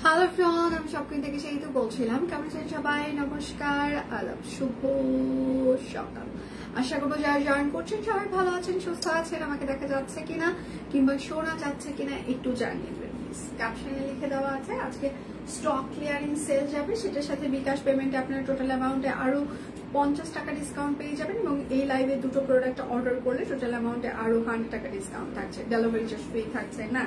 Hello friend, আমি সবকিছু থেকে সেই তো বলছিলাম। কেমন আছেন সবাই? নমস্কার, আদাব, শুভ সকাল। আশা করবো যারা জয়েন করছেন সবাই ভালো আছেন, সুস্থ আছেন। আমাকে দেখা যাচ্ছে কিনা কিংবা শোনা যাচ্ছে কিনা একটু জানিয়ে দেবেন প্লিজ। ক্যাপশনে লিখে দেওয়া আছে আজকে স্টক ক্লিয়ারিং সেল যাবে, সেটার সাথে বিকাশ পেমেন্টে আপনার টোটাল অ্যামাউন্টে আরো 50 টাকা ডিসকাউন্ট পেয়ে যাবেন এবং এই লাইভে দুটো প্রোডাক্ট অর্ডার করলে টোটাল অ্যামাউন্টে আরো 100 টাকা ডিসকাউন্ট থাকছে। ডেলিভারি চার্জ ফ্রি থাকছে না।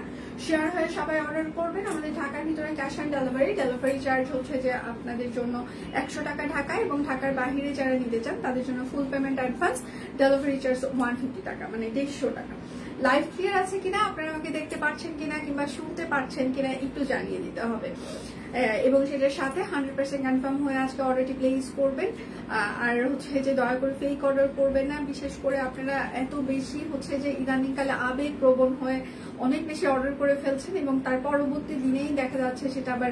শেয়ার হয়ে সবাই অর্ডার করবেন। আমাদের ঢাকার ভিতরে ক্যাশ অন ডেলিভারি চার্জ হচ্ছে যে আপনাদের জন্য 100 টাকা ঢাকায়, এবং ঢাকার বাহিরে যারা নিতে চান তাদের জন্য full payment advance, delivery charge 150 টাকা, মানে 150 টাকা। লাইভ ক্লিয়ার আছে কিনা, আপনারা আমাকে দেখতে পাচ্ছেন কিনা কিংবা শুনতে পাচ্ছেন কিনা একটু জানিয়ে দিতে হবে। এবং সেটার সাথে 100% কনফার্ম হয়ে আজকে অর্ডারটি প্লেস করবেন। আর হচ্ছে যে দয়া করে ফেক অর্ডার করবেন না। বিশেষ করে আপনারা এত বেশি হচ্ছে যে ইদানিংকালে আবেগ প্রবণ হয়ে অনেক বেশি অর্ডার করে ফেলছেন এবং তার পরবর্তী দিনেই দেখা যাচ্ছে সেটা আবার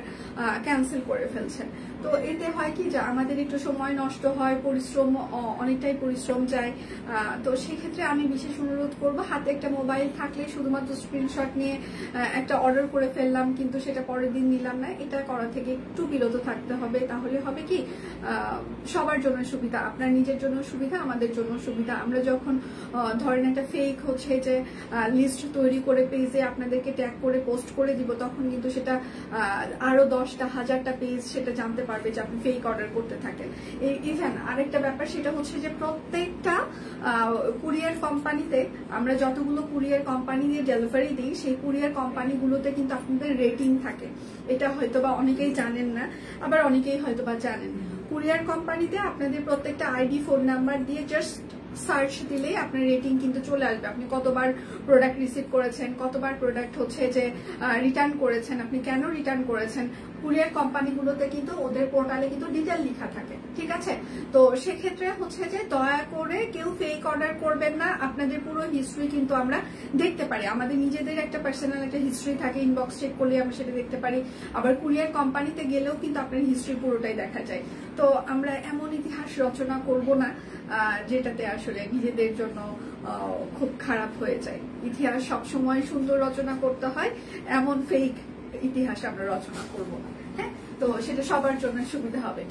ক্যান্সেল করে ফেলছেন। তো এতে হয় কি যে আমাদের একটু সময় নষ্ট হয়, পরিশ্রম, অনেকটাই পরিশ্রম যায়। তো সেক্ষেত্রে আমি বিশেষ অনুরোধ করব, হাতে একটা মোবাইল থাকলে শুধুমাত্র স্ক্রিনশট নিয়ে একটা অর্ডার করে ফেললাম কিন্তু সেটা পরের দিন নিলাম না, এটা করা থেকে একটু বিরত থাকতে হবে। তাহলে হবে কি সবার জন্য সুবিধা, আপনার নিজের জন্য সুবিধা, আমাদের জন্য সুবিধা। আমরা যখন ধরেন একটা ফেক হচ্ছে যে লিস্ট তৈরি করে পেজে আপনাদেরকে ট্যাগ করে পোস্ট করে দিব, তখন কিন্তু সেটা আরো 10টা 1000টা পেজ সেটা জানতে পারবে যে আপনি ফেক অর্ডার করতে থাকেন। ইভেন আরেকটা ব্যাপার, সেটা হচ্ছে যে প্রত্যেকটা কুরিয়ার কোম্পানিতে, আমরা যতগুলো কুরিয়ার কোম্পানি দিয়ে ডেলিভারি দিই সেই কুরিয়ার কোম্পানিগুলোতে কিন্তু আপনাদের রেটিং থাকে। এটা হয়তোবা অনেকেই জানেন না, আবার অনেকেই হয়তোবা জানেন। কুরিয়ার কোম্পানিতে আপনাদের প্রত্যেকটা আইডি, ফোন নাম্বার দিয়ে জাস্ট সার্চ দিলেই আপনার রেটিং কিন্তু চলে আসবে। আপনি কতবার প্রোডাক্ট রিসিভ করেছেন, কতবার প্রোডাক্ট হচ্ছে যে রিটার্ন করেছেন, আপনি কেন রিটার্ন করেছেন। কুরিয়ার কোম্পানিগুলোতে কিন্তু ওদের পোর্টালে কিন্তু ডিটেল লেখা থাকে, ঠিক আছে? তো সেক্ষেত্রে হচ্ছে যে দয়া করে কেউ ফেক অর্ডার করবেন না। আপনাদের পুরো হিস্ট্রি কিন্তু আমরা দেখতে পারি, আমাদের নিজেদের একটা পার্সোনাল একটা হিস্ট্রি থাকে, ইনবক্স চেক করলে আমরা সেটা দেখতে পারি। আবার কুরিয়ার কোম্পানিতে গেলেও কিন্তু আপনার হিস্ট্রি পুরোটাই দেখা যায়। তো আমরা এমন ইতিহাস রচনা করব না যেটাতে আসলে নিজেদের জন্য খুব খারাপ হয়ে যায়। ইতিহাস সবসময় সুন্দর রচনা করতে হয়, এমন ফেক ইতিহাস আমরা রচনা করব না। হ্যাঁ, তো সেটা সবার জন্য সুবিধা হবে।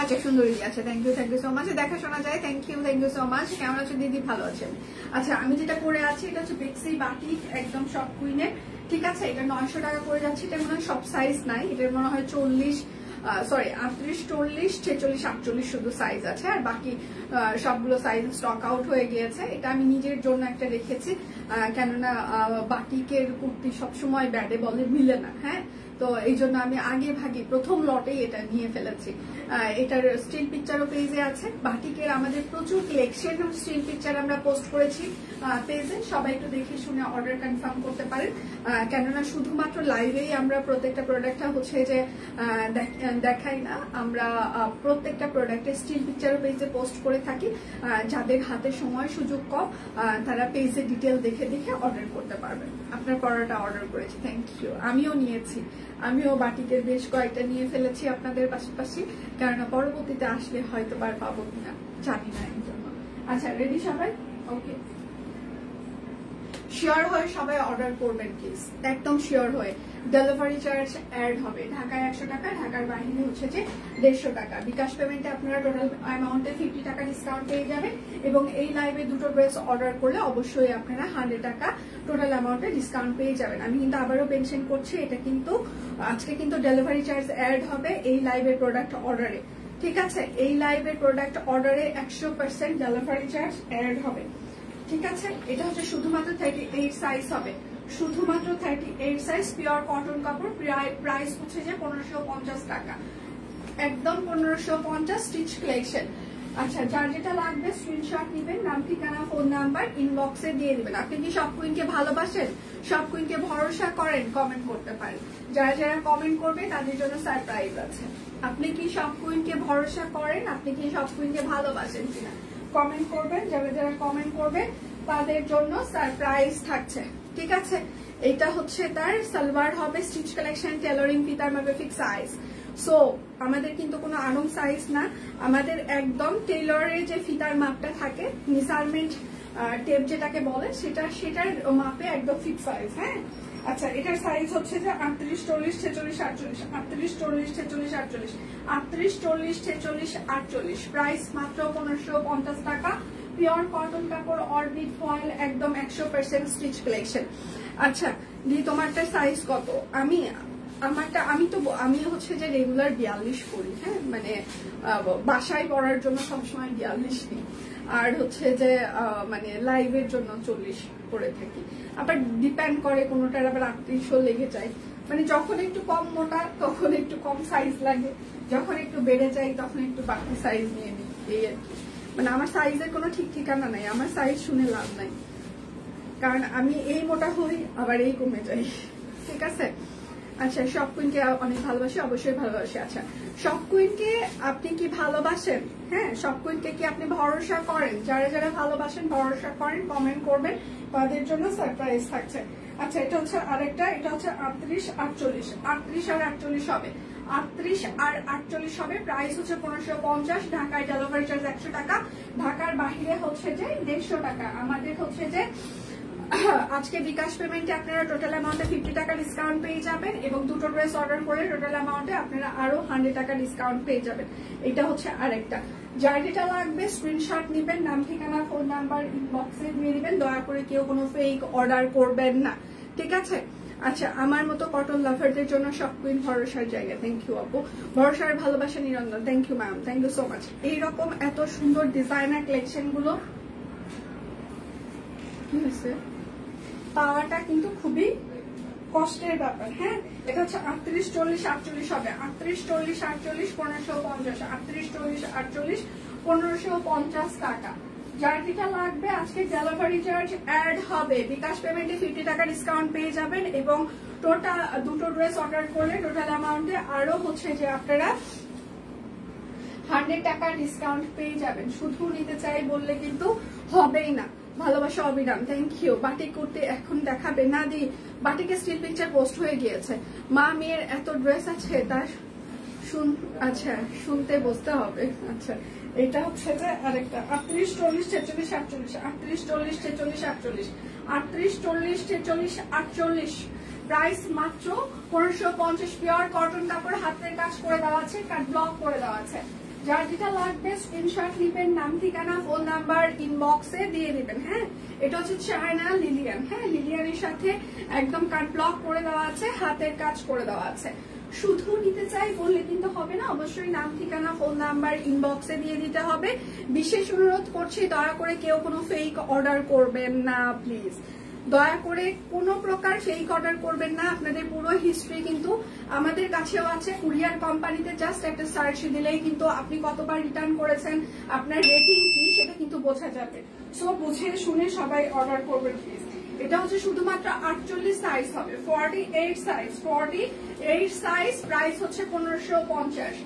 আচ্ছা, সুন্দরী আছে, থ্যাংক ইউ সো মাচ। দেখা শোনা যায়, থ্যাংক ইউ সো মাচ। কেমন আছো দিদি? ভালো আছেন? আচ্ছা, আমি যেটা পরে আছি এটা হচ্ছে বেক্সি বাটিক, একদম সব কুইনের, ঠিক আছে? এটা 900 টাকা করে যাচ্ছে। এটা মনে হয় সব সাইজ নাই, এটার মনে হয় 38, 40, 46, 48 শুধু সাইজ আছে, আর বাকি সবগুলো সাইজ স্টক আউট হয়ে গিয়েছে। এটা আমি নিজের জন্য একটা রেখেছি, কেননা বাটিকের কুর্তি সবসময় ব্যাডে বলে মিলে না। হ্যাঁ, তো এই জন্য আমি আগে ভাগে প্রথম লটেই এটা নিয়ে ফেলেছি। এটার স্টিল পিকচারও পেজে আছে। বাটিকের আমাদের প্রচুর কালেকশন স্টিল পিকচার আমরা পোস্ট করেছি পেজে, সবাই একটু দেখে শুনে অর্ডার কনফার্ম করতে পারেন। কেননা শুধুমাত্র লাইভেই আমরা প্রত্যেকটা প্রোডাক্টটা হচ্ছে যে দেখাই না, আমরা প্রত্যেকটা প্রোডাক্টের স্টিল পিকচারও পেজে পোস্ট করে থাকি। যাদের হাতে সময় সুযোগ কম তারা পেজে ডিটেল দেখে দেখে অর্ডার করতে পারবেন। আপনার পড়াটা অর্ডার করেছি, থ্যাংক ইউ। আমিও নিয়েছি, আমিও বাটিকের বেশ কয়েকটা নিয়ে ফেলেছি আপনাদের পাশাপাশি, কেননা পরবর্তীতে আসলে হয়তো বার পাবো কিনা জানি না, এই জন্য। আচ্ছা, রেডি সবাই? ওকে, শিওর হয়ে সবাই অর্ডার করবেন প্লিজ, একদম শিওর হয়ে। ডেলিভারি চার্জ অ্যাড হবে, ঢাকায় 100 টাকা, ঢাকার বাইরে হচ্ছে যে 150 টাকা। বিকাশ পেমেন্টে আপনারা টোটাল অ্যামাউন্টে 50 টাকা ডিসকাউন্ট পেয়ে যাবেন এবং এই লাইভে দুটো ড্রেস অর্ডার করলে অবশ্যই আপনারা 100 টাকা টোটাল অ্যামাউন্টে ডিসকাউন্ট পেয়ে যাবেন। আমি কিন্তু আবারও মেনশন করছি, এটা কিন্তু আজকে কিন্তু ডেলিভারি চার্জ অ্যাড হবে এই লাইভের প্রোডাক্ট অর্ডারে, ঠিক আছে? এই লাইভের প্রোডাক্ট অর্ডারে 100% ডেলিভারি চার্জ অ্যাড হবে, ঠিক আছে? এটা হচ্ছে শুধুমাত্র 38 সাইজ হবে, শুধুমাত্র 38 সাইজ, পিওর কটন কাপড়। প্রাইস হচ্ছে যে 1550 টাকা, একদম 1550, স্টিচ কালেকশন। আচ্ছা, যার যেটা লাগবে স্ক্রিনশট নিবেন, নাম, ঠিকানা, ফোন নাম্বার ইনবক্সে দিয়ে দিবেন। আপনি কি সব কুইনকে ভালোবাসেন, সব কুইনকে ভরসা করেন? কমেন্ট করতে পারেন। যারা যারা কমেন্ট করবে তাদের জন্য সারপ্রাইজ আছে। আপনি কি সব কুইনকে ভরসা করেন, আপনি কি সব কুইনকে ভালোবাসেন কিনা কমেন্ট করবেন। যারা যারা কমেন্ট করবে তাদের জন্য সারপ্রাইজ থাকছে, ঠিক আছে? এটা হচ্ছে তার সালোয়ার হবে, স্টিচ কালেকশন, টেলরিং, ফিতার মাপে ফিক্স সাইজ। সো আমাদের কিন্তু কোনো আরং সাইজ না, আমাদের একদম টেলরের যে ফিতার মাপটা থাকে, মেজারমেন্ট টেপ যেটাকে বলে, সেটার মাপে একদম ফিক্স সাইজ। হ্যাঁ, আচ্ছা, এটার সাইজ হচ্ছে যে 38, 40, 46, 48, 38, 40, 46, 48, 38, 40, 46, 48, প্রাইস মাত্র 1550 টাকা। পিওর কটন কাপড়, অরবিট ফয়েল, একদম 100% স্টিচ কালেকশন। আচ্ছা দি, তোমারটার সাইজ কত? আমি হচ্ছে যে রেগুলার 42 পরি, হ্যাঁ, মানে বাসায় পরার জন্য সবসময় 42 নিই, আর হচ্ছে যে মানে লাইভের জন্য 40 করে থাকি। আবার ডিপেন্ড করে, কোনোটার আবার 38ও লেগে যায়, মানে যখন একটু কম মোটা তখন একটু কম সাইজ লাগে, যখন একটু বেড়ে যায় তখন একটু বাড়তি সাইজ নিয়ে নিই, এই আর কি। মানে আমার সাইজের কোনো ঠিক ঠিকানা নাই, আমার সাইজ শুনে লাভ নাই, কারণ আমি এই মোটা হই আবার এই কমে যাই, ঠিক আছে। আচ্ছা, সব কুইনকে অনেক ভালোবাসি, অবশ্যই ভালোবাসি। আচ্ছা, সব কুইনকে আপনি কি ভালোবাসেন? হ্যাঁ, সব কুইনকে কি আপনি ভরসা করেন? যারা যারা ভালোবাসেন, ভরসা করেন, কমেন্ট করবেন, তাদের জন্য সারপ্রাইজ থাকছে। আচ্ছা, এটা হচ্ছে আরেকটা, এটা হচ্ছে 38, 48, 38 আর 48 হবে, 38 আর 48 হবে। প্রাইস হচ্ছে 1550, ঢাকায় ডেলিভারি চার্জ 100 টাকা, ঢাকার বাহিরে হচ্ছে যে 150 টাকা। আমাদের হচ্ছে যে আজকে বিকাশ পেমেন্টে আপনারা টোটাল অ্যামাউন্টে 50 টাকা ডিসকাউন্ট পেয়ে যাবেন, এবং দুটো ড্রেস অর্ডার করে টোটাল অ্যামাউন্টে আপনারা আরো 100 টাকা ডিসকাউন্ট পেয়ে যাবেন। এটা হচ্ছে আরেকটা। যার যেটা লাগবে স্ক্রিনশট নিবেন, নাম ঠিকানা ফোন নাম্বার ইনবক্সে দিয়ে দিবেন, দয়া করে কেউ কোনো ফেক অর্ডার করবেন না, ঠিক আছে। আচ্ছা, আমার মতো কটন লাভারদের জন্য সব কুইন ভরসার জায়গা। থ্যাংক ইউ আপু, ভরসার ভালোবাসা Niranjan, thank you ma'am, thank you so much. এইরকম এত সুন্দর ডিজাইনার কালেকশন গুলো কি হয়েছে পাওয়াটা কিন্তু খুবই কষ্টের ব্যাপার। হ্যাঁ, এটা হচ্ছে 38, 40, 48 হবে, 38, 40, 48, 1550, 38, 40, 48, 1550 টাকা। যার যেটা লাগবে আজকে ডেলিভারি চার্জ অ্যাড হবে, বিকাশ পেমেন্টে 50 টাকা ডিসকাউন্ট পেয়ে যাবেন, এবং টোটাল দুটো ড্রেস অর্ডার করলে টোটাল অ্যামাউন্টে আরো হচ্ছে যে আপনারা 100 টাকা ডিসকাউন্ট পেয়ে যাবেন। শুধু নিতে চাই বললে কিন্তু হবেই না। ভালোবাসা অবিরাম, থ্যাংক ইউ। বাটিক করতে এখন দেখাবে না দি, বাটিকে স্টিল পিকচার পোস্ট হয়ে গিয়েছে। মা মেয়ের এত ড্রেস আছে, তার আচ্ছা শুনতে বসতে হবে। আচ্ছা, এটা হচ্ছে যে আরেকটা 38, 40, 46, 48, 38, 40, 46, 48, 38, 40, 46, 48, প্রাইস মাত্র 1550। পিওর কটন কাপড়, হাতের কাজ করে দেওয়া আছে, কাট ব্লক করে দেওয়া আছে। যার যেটা লাগবে স্ক্রিনশট নিবেন, নাম ঠিকানা ফোন নাম্বার ইনবক্সে দিয়ে দিবেন। হ্যাঁ, এটা হচ্ছে চায়না লিলিয়ান। হ্যাঁ, লিলিয়ানের সাথে একদম কাট ব্লক করে দেওয়া আছে, হাতের কাজ করে দেওয়া আছে। শুধু নিতে চাই বললে কিন্তু হবে না, অবশ্যই নাম ঠিকানা ফোন নাম্বার ইনবক্সে দিয়ে দিতে হবে। বিশেষ অনুরোধ করছি, দয়া করে কেউ কোনো ফেক অর্ডার করবেন না প্লিজ, দয়া করে কোনো প্রকার ফেক অর্ডার করবেন না। আপনাদের পুরো হিস্ট্রি কিন্তু আমাদের কাছেও আছে, কুরিয়ার কোম্পানিতে জাস্ট একটা সার্চ দিলেই কিন্তু আপনি কতবার রিটার্ন করেছেন, আপনার রেটিং কি, সেটা কিন্তু বোঝা যাবে। সো বুঝে শুনে সবাই অর্ডার করবেন প্লিজ। এটা হচ্ছে শুধুমাত্র 48 সাইজ হবে, 48 সাইজ, 48 সাইজ, প্রাইস হচ্ছে 1550।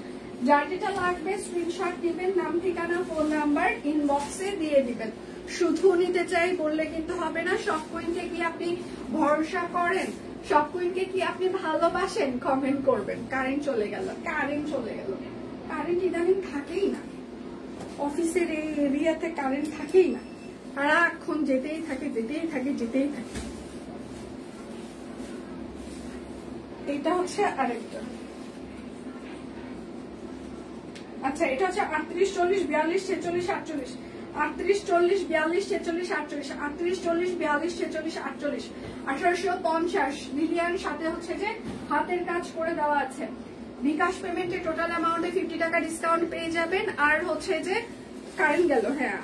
যার যেটা লাগবে স্ক্রিনশট দিবেন, নাম ঠিকানা ফোন নাম্বার ইনবক্সে দিয়ে দিবেন। শুধু নিতে চাই বললে কিন্তু হবে না। সব কুইনকে কি আপনি ভরসা করেন? সব কুইনকে কি আপনি ভালোবাসেন? কমেন্ট করবেন। কারেন্ট চলে গেল, কারেন্ট চলে গেল, কারেন্ট ইদানিং থাকেই না, অফিসের এই এরিয়াতে কারেন্ট থাকেই না, সারাক্ষণ যেতেই থাকে, যেতেই থাকে, যেতেই থাকে। এটা হচ্ছে আরেকটা। আচ্ছা, এটা হচ্ছে 38, 40, 42, 46, 48, 38, 40, 42, 46, 48, 38, 40, 42, 46, 48, 1850। লিলিয়ান সাথে হচ্ছে যে হাতের কাজ করে দেওয়া আছে। বিকাশ পেমেন্টে টোটাল অ্যামাউন্টে 50 টাকা ডিসকাউন্ট পেয়ে যাবেন। আর হচ্ছে যে কারেন্ট গেল, হ্যাঁ,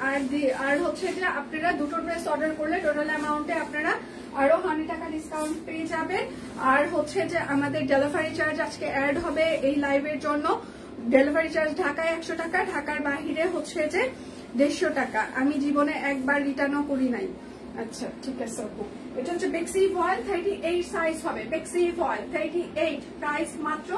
আর হচ্ছে যে আপনারা দুটো ড্রেস অর্ডার করলে টোটাল অ্যামাউন্টে আপনারা আরো 100 টাকা ডিসকাউন্ট পেয়ে যাবেন। আর হচ্ছে যে আমাদের ডেলিভারি চার্জ আজকে অ্যাড হবে এই লাইভের জন্য। ডেলিভারি চার্জ ঢাকায় 100 টাকা, ঢাকার বাহিরে হচ্ছে যে 150 টাকা। আমি জীবনে একবার রিটার্নও করি নাই। আচ্ছা, ঠিক আছে আপু। এটা হচ্ছে বেক্সি ফয়েল, 38 সাইজ হবে, বেক্সি ফয়েল 38, প্রাইস মাত্র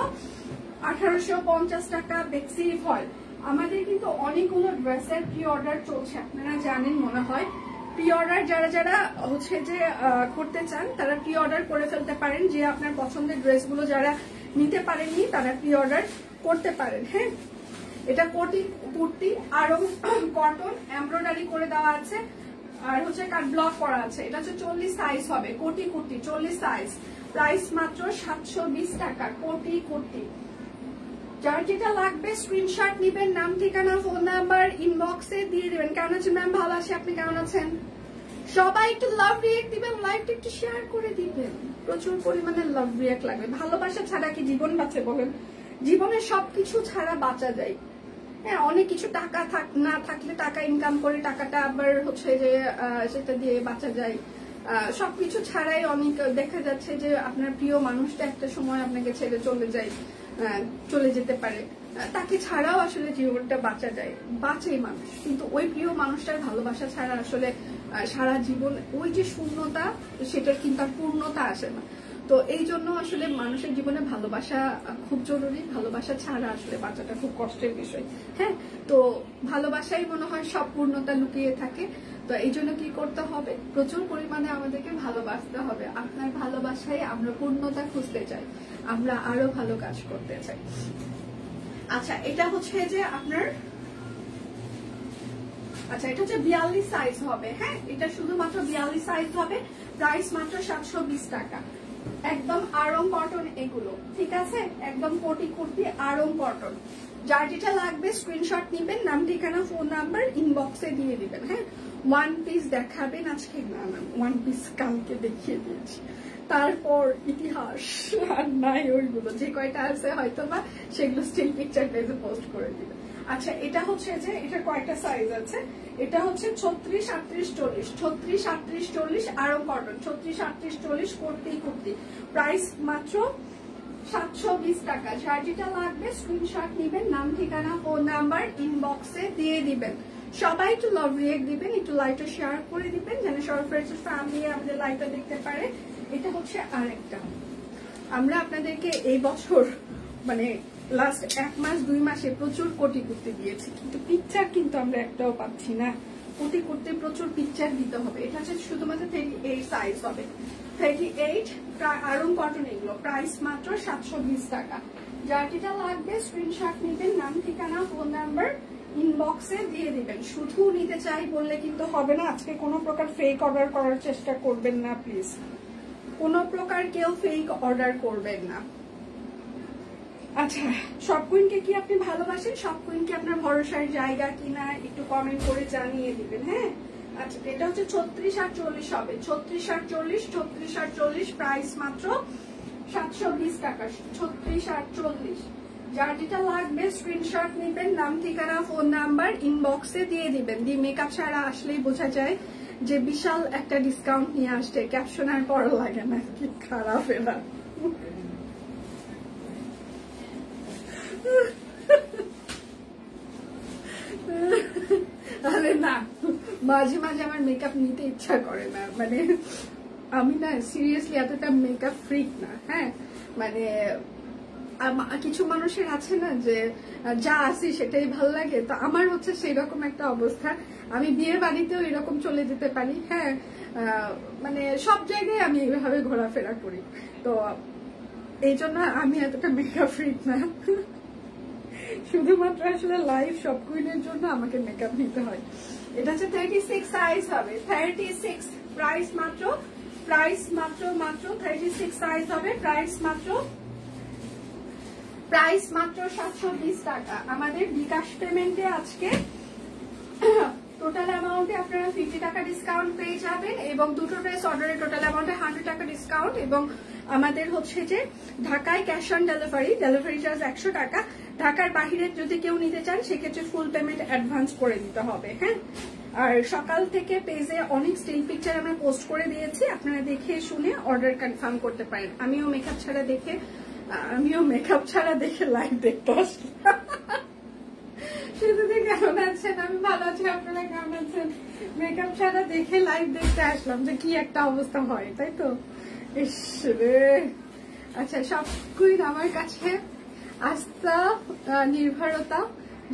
1850 টাকা। বেক্সি ফয়েল। আমাদের কিন্তু অনেকগুলো ড্রেসের প্রি অর্ডার চলছে, আপনারা জানেন মনে হয়। প্রি অর্ডার যারা যারা হচ্ছে যে করতে চান তারা প্রি অর্ডার করে ফেলতে পারেন, যে আপনার পছন্দের ড্রেসগুলো যারা নিতে পারেননি তারা প্রি অর্ডার করতে পারেন। হ্যাঁ, এটা কুর্তি, আরো কটন এমব্রয়ডারি করে দেওয়া আছে, আর হচ্ছে কাট ব্লক করা আছে। এটা হচ্ছে 40 সাইজ হবে, কোটি কুর্তি 40 সাইজ, প্রাইস মাত্র 720 টাকা, কোটি কুর্তি। যার যেটা লাগবে স্ক্রিনশট নিবেন, নাম ঠিকানা ফোন নাম্বার ইনবক্সে দিয়ে দিবেন। কেমন আছেন ম্যাম? ভালো আছি, আপনি কেমন আছেন? সবাই একটু লাভ রিয়েক্ট দিবেন, লাইভটা একটু শেয়ার করে দিবেন। প্রচুর পরিমাণে লাভ রিয়েক্ট লাগবে। ভালোবাসা ছাড়া কি জীবন বাঁচে বলেন? জীবনে সবকিছু ছাড়া বাঁচা যায়। হ্যাঁ, অনেক কিছু টাকা না থাকলে টাকা ইনকাম করে টাকাটা আবার হচ্ছে যে সেটা দিয়ে বাঁচা যায়। সবকিছু ছাড়াই অনেক দেখা যাচ্ছে যে আপনার প্রিয় মানুষটা একটা সময় আপনাকে ছেড়ে চলে যেতে পারে, তাকে ছাড়াও আসলে জীবনটা বাঁচা যায়, বাঁচে মানুষ। কিন্তু ওই প্রিয় মানুষটার ভালোবাসা ছাড়া আসলে সারা জীবন ওই যে শূন্যতা, সেটার কিন্তু আর পূর্ণতা আসে না। তো এই জন্য আসলে মানুষের জীবনে ভালোবাসা খুব জরুরি। ভালোবাসা ছাড়া আসলে বাঁচাটা খুব কষ্টের বিষয়। হ্যাঁ, তো ভালোবাসাই মনে হয় সব পূর্ণতা লুকিয়ে থাকে। তো এই জন্য কি করতে হবে? প্রচুর পরিমাণে আমাদেরকে ভালোবাসতে হবে। আপনার ভালোবাসায় আমরা পূর্ণতা খুঁজতে চাই, আমরা আরো ভালো কাজ করতে চাই। আচ্ছা, এটা হচ্ছে যে আপনার, আচ্ছা এটা হচ্ছে 42 সাইজ হবে। হ্যাঁ, এটা শুধুমাত্র 42 সাইজ হবে, প্রাইস মাত্র 720 টাকা। একদম আরং কটন এগুলো, ঠিক আছে? একদম কোটি কুর্তি আরং কটন। যার যেটা লাগবে স্ক্রিনশট নিবেন, নাম ঠিকানা ফোন নাম্বার ইনবক্সে দিয়ে দিবেন। হ্যাঁ, ওয়ান পিস দেখাবেন আজকে? না না, ওয়ান পিস কালকে দেখিয়ে দিয়েছি। তারপর ইতিহাস আর নাই, ওইগুলো যে কয়টা আছে হয়তো বা সেগুলো স্টিল পিকচার পেজে পোস্ট করে দিবেন। আচ্ছা, এটা হচ্ছে যে এটার কয়টা সাইজ আছে? এটা হচ্ছে 36, 38, 40, 36, 38, 40 আরং কটন, 36, 38, 40 কুর্তি। প্রাইস মাত্র 720 টাকা। যার যেটা লাগবে স্ক্রিনশট নিবেন, নাম ঠিকানা ফোন নাম্বার ইনবক্সে দিয়ে দিবেন। সবাই একটু লাভ রিয়েক্ট দিবেন, একটু লাইভটা শেয়ার করে দিবেন যেন সব ফ্রেন্ডস ফ্যামিলি আমাদের লাইভটা দেখতে পারে। এটা হচ্ছে আরেকটা, আমরা আপনাদেরকে এই বছর মানে লাস্ট 1 মাস 2 মাসে প্রচুর কোটি করতে দিয়েছি, কিন্তু পিকচার কিন্তু আমরা একটাও পাচ্ছি না। কোটি করতে প্রচুর পিকচার দিতে হবে। এটা হচ্ছে শুধুমাত্র 38 সাইজ হবে, 38 আরং কটন এগুলো, প্রাইস মাত্র 720 টাকা। যার যেটা লাগবে স্ক্রিনশট নিবেন, নাম ঠিকানা ফোন নাম্বার ইনবক্সে দিয়ে দিবেন। শুধু নিতে চাই বললে কিন্তু হবে না। আজকে কোনো প্রকার ফেক অর্ডার করার চেষ্টা করবেন না প্লিজ, কোনো প্রকার কেউ ফেক অর্ডার করবেন না। আচ্ছা, সব কুইনকে কি আপনি ভালোবাসেন? সব কুইনকে আপনার ভরসার জায়গা কিনা একটু কমেন্ট করে জানিয়ে দিবেন। হ্যাঁ, আচ্ছা এটা হচ্ছে 36 আর 40 হবে, 36 আর 40, 36 আর 40 প্রাইস মাত্র 720 টাকা, 36 আর 40। যার যেটা লাগবে স্ক্রিনশট নিবেন, নাম ঠিকানা ফোন নাম্বার ইনবক্সে দিয়ে দিবেন। দিয়ে মেকআপ ছাড়া আসলেই বোঝা যায় যে বিশাল একটা ডিসকাউন্ট নিয়ে আসছে। ক্যাপশন আর করা লাগে না, কি খারাপ এরা। আরে না, মাঝে মাঝে আমার মেকআপ নিতে ইচ্ছা করে না। মানে আমি না সিরিয়াসলি এতটা মেকআপ ফ্রিক না। হ্যাঁ, মানে কিছু মানুষের আছে না যে যা আসি সেটাই ভাল লাগে, তো আমার হচ্ছে সেই রকম একটা অবস্থা। আমি বিয়ের বাড়িতেও এরকম চলে যেতে পারি। হ্যাঁ, মানে সব জায়গায় আমি এইভাবে ঘোরাফেরা করি। তো এই জন্য আমি এতটা মেকআপ ফ্রিক না। শুধুমাত্র আসলে লাইভ সব কুইনের জন্য আমাকে মেকআপ নিতে হয়। এটা হচ্ছে 36 সাইজ হবে, 36 প্রাইস মাত্র 36 সাইজ হবে, প্রাইস মাত্র 720 টাকা। আমাদের বিকাশ পেমেন্টে আজকে টোটাল অ্যামাউন্টে আপনারা 50 টাকা ডিসকাউন্ট পেয়ে যাবেন, এবং দুটো ড্রেস অর্ডারে টোটাল অ্যামাউন্টে 100 টাকা ডিসকাউন্ট। এবং আমাদের হচ্ছে যে ঢাকায় ক্যাশ অন ডেলিভারি চার্জ 100 টাকা। ঢাকার বাহিরে যদি কেউ নিতে চান সেক্ষেত্রে ফুল পেমেন্ট অ্যাডভান্স করে দিতে হবে। হ্যাঁ, আর সকাল থেকে পেজে অনেক স্টিল পিকচার আমরা পোস্ট করে দিয়েছি, আপনারা দেখে শুনে অর্ডার কনফার্ম করতে পারেন। আমিও মেকআপ ছাড়া দেখে লাইভ দেখতে আসলাম। কেমন আছেন? আমি ভালো আছি, আপনারা কেমন আছেন? মেকআপ ছাড়া দেখে লাইভ দেখতে আসলাম যে কি একটা অবস্থা হয়, তাই তো? ইস রে। আচ্ছা, সব কুইন আমার কাছে আস্থা নির্ভরতা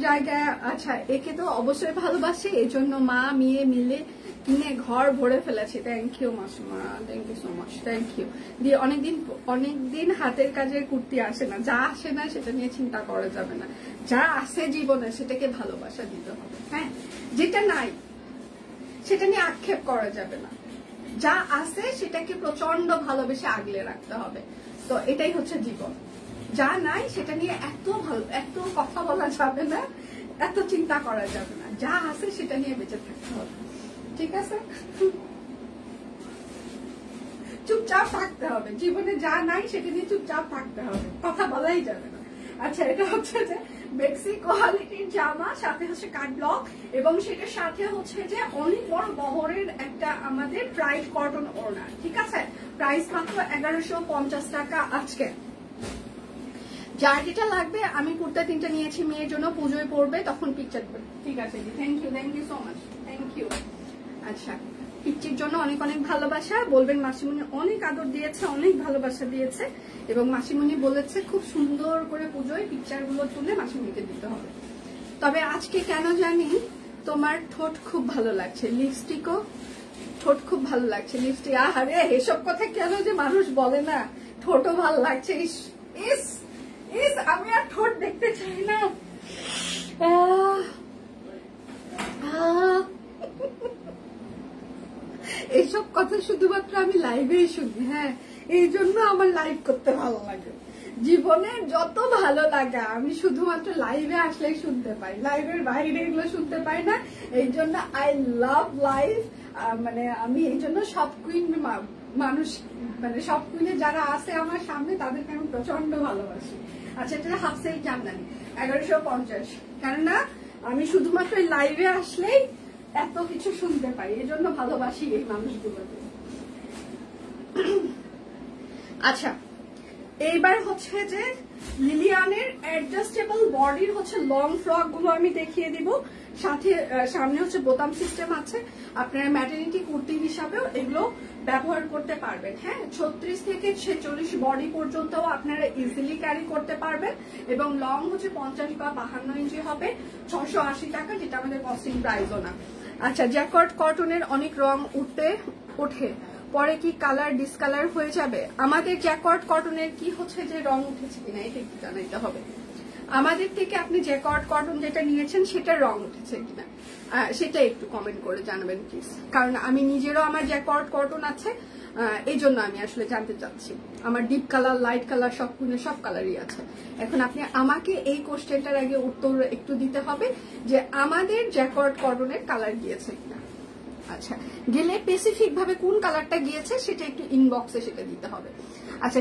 জায়গা। আচ্ছা, একে তো অবশ্যই ভালোবাসি, এই জন্য মা মেয়ে মিলে কিনে ঘর ভরে ফেলেছি। Thank you Masuma, thank you so much, thank you. দিয়ে অনেকদিন হাতের কাজের কুর্তি আসে না, যা আসে না সেটা নিয়ে চিন্তা করা যাবে না। যা আসে জীবনে সেটাকে ভালোবাসা দিতে হবে। হ্যাঁ, যেটা নাই সেটা নিয়ে আক্ষেপ করা যাবে না। যা আছে সেটাকে প্রচন্ড ভালোবেসে আগলে রাখতে হবে। তো এটাই হচ্ছে জীবন। যা নাই সেটা নিয়ে এত কথা বলা যাবে না, এত চিন্তা করা যাবে না। যা আছে সেটা নিয়ে বেঁচে থাকতে হবে, ঠিক আছে? চুপচাপ থাকতে হবে, জীবনে যা নাই সেটা নিয়ে চুপচাপ থাকতে হবে, কথা বলাই যাবে না। আচ্ছা, এটা হচ্ছে যে বেক্সি কোয়ালিটির জামা, সাথে হচ্ছে কাট ব্লক, এবং সেটার সাথে হচ্ছে যে অনেক বড় বহরের একটা আমাদের প্রাইড কটন ওড়না, ঠিক আছে? প্রাইস মাত্র 1150 টাকা আজকে। যার যেটা লাগবে, আমি কুর্তা 3টা নিয়েছি মেয়ের জন্য, পুজোয় পড়বে তখন পিকচার দেবে, ঠিক আছে? Thank you so much, thank you. আচ্ছা, পিকচির জন্য অনেক অনেক ভালোবাসা, বলবেন মাসিমণি অনেক আদর দিয়েছে, অনেক ভালোবাসা দিয়েছে, এবং মাসিমণি বলেছে খুব সুন্দর করে পুজোয় পিকচার গুলো তুলে মাসিমণিকে দিতে হবে। তবে আজকে কেন জানি তোমার ঠোঁট খুব ভালো লাগছে, লিপস্টিকও ঠোঁট খুব ভালো লাগছে, লিপস্টিক। আরে এসব কথা কেন যে মানুষ বলে না, ঠোঁটও ভালো লাগছে। আমি আর ঠোঁট দেখতে চাই না। এইসব কথা শুধুমাত্র আমি লাইভেই শুনি, হ্যাঁ, এই জন্য আমার লাইভ করতে ভালো লাগে। জীবনের যত ভালো লাগা আমি শুধুমাত্র লাইভে আসলেই শুনতে পাই, লাইভের বাইরে এগুলো শুনতে পাই না। এই জন্য আই লাভ লাইভ। মানে আমি এই জন্য সব কুইন মানুষ, মানে সব কুইনে যারা আছে আমার সামনে তাদেরকে আমি প্রচন্ড ভালোবাসি। আচ্ছা, এটা হাফ সাইজ জামদানি 1150, কেননা আমি শুধুমাত্র লাইভে আসলেই এত কিছু শুনতে পাই, এই জন্য ভালোবাসি এই মানুষগুলোকে। আচ্ছা, এইবার হচ্ছে যে লিলিয়ানের অ্যাডজাস্টেবল বডির হচ্ছে লং ফ্রক গুলো আমি দেখিয়ে দিব, সাথে সামনে হচ্ছে বোতাম সিস্টেম আছে। আপনারা ম্যাটারনিটি কুর্তি হিসাবেও এগুলো ব্যবহার করতে পারবেন, হ্যাঁ। 36 থেকে 46 বডি পর্যন্ত আপনারা ইজিলি ক্যারি করতে পারবেন, এবং লং হচ্ছে 50 বা 52 ইঞ্চি হবে, 680 টাকা, যেটা আমাদের কস্টিং প্রাইসও না। আচ্ছা, জ্যাকর্ড কটনের অনেক রং ওঠে, পরে কি কালার ডিসকালার হয়ে যাবে? আমাদের জ্যাকর্ড কটনের কি হচ্ছে যে রং উঠেছে কিনা এটা একটু জানাইতে হবে। আমাদের থেকে আপনি জ্যাকর্ড কটন যেটা নিয়েছেন সেটার রং উঠেছে কিনা সেটা একটু কমেন্ট করে জানাবেন প্লিজ, কারণ আমি নিজেরও আমার জ্যাকর্ড কটন আছে, এই জন্য আমি আসলে জানতে চাচ্ছি। আমার ডিপ কালার, লাইট কালার, সব কালারই আছে। এখন আপনি আমাকে এই কোশ্চেনটার আগে উত্তর একটু দিতে হবে যে আমাদের জ্যাকর্ড কটনের কালার গিয়েছে কিনা। আচ্ছা, গেলে স্পেসিফিক ভাবে কোন কালারটা গিয়েছে সেটা একটু ইনবক্সে সেটা দিতে হবে। আচ্ছা,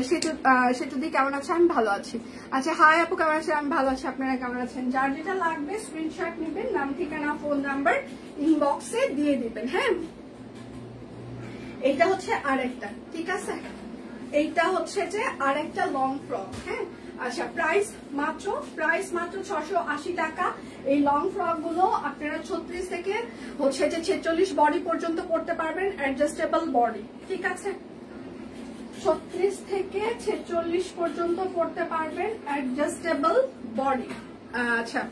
সেটা দিয়ে কেমন আছে? আমি ভালো আছি। আচ্ছা, হাই আপু, কেমন আছে? আমি ভালো আছি, আপনারা কেমন আছেন? যার যেটা লাগবে স্ক্রিনশট নেবেন, নাম, ঠিকানা, ফোন নাম্বার ইনবক্সে দিয়ে দিবেন, হ্যাঁ। এইটা হচ্ছে আরেকটা, ঠিক আছে? এইটা হচ্ছে যে আরেকটা লং ফ্রক, হ্যাঁ। আচ্ছা, প্রাইস মাত্র 680 টাকা। এই লং ফ্রক গুলো আপনারা 36 থেকে হচ্ছে যে 46 বডি পর্যন্ত পড়তে পারবেন, অ্যাডজাস্টেবল বডি, ঠিক আছে? 36 থেকে 46 পর্যন্ত পড়তে পারবেন, অ্যাডজাস্টেবল বডি। আচ্ছা,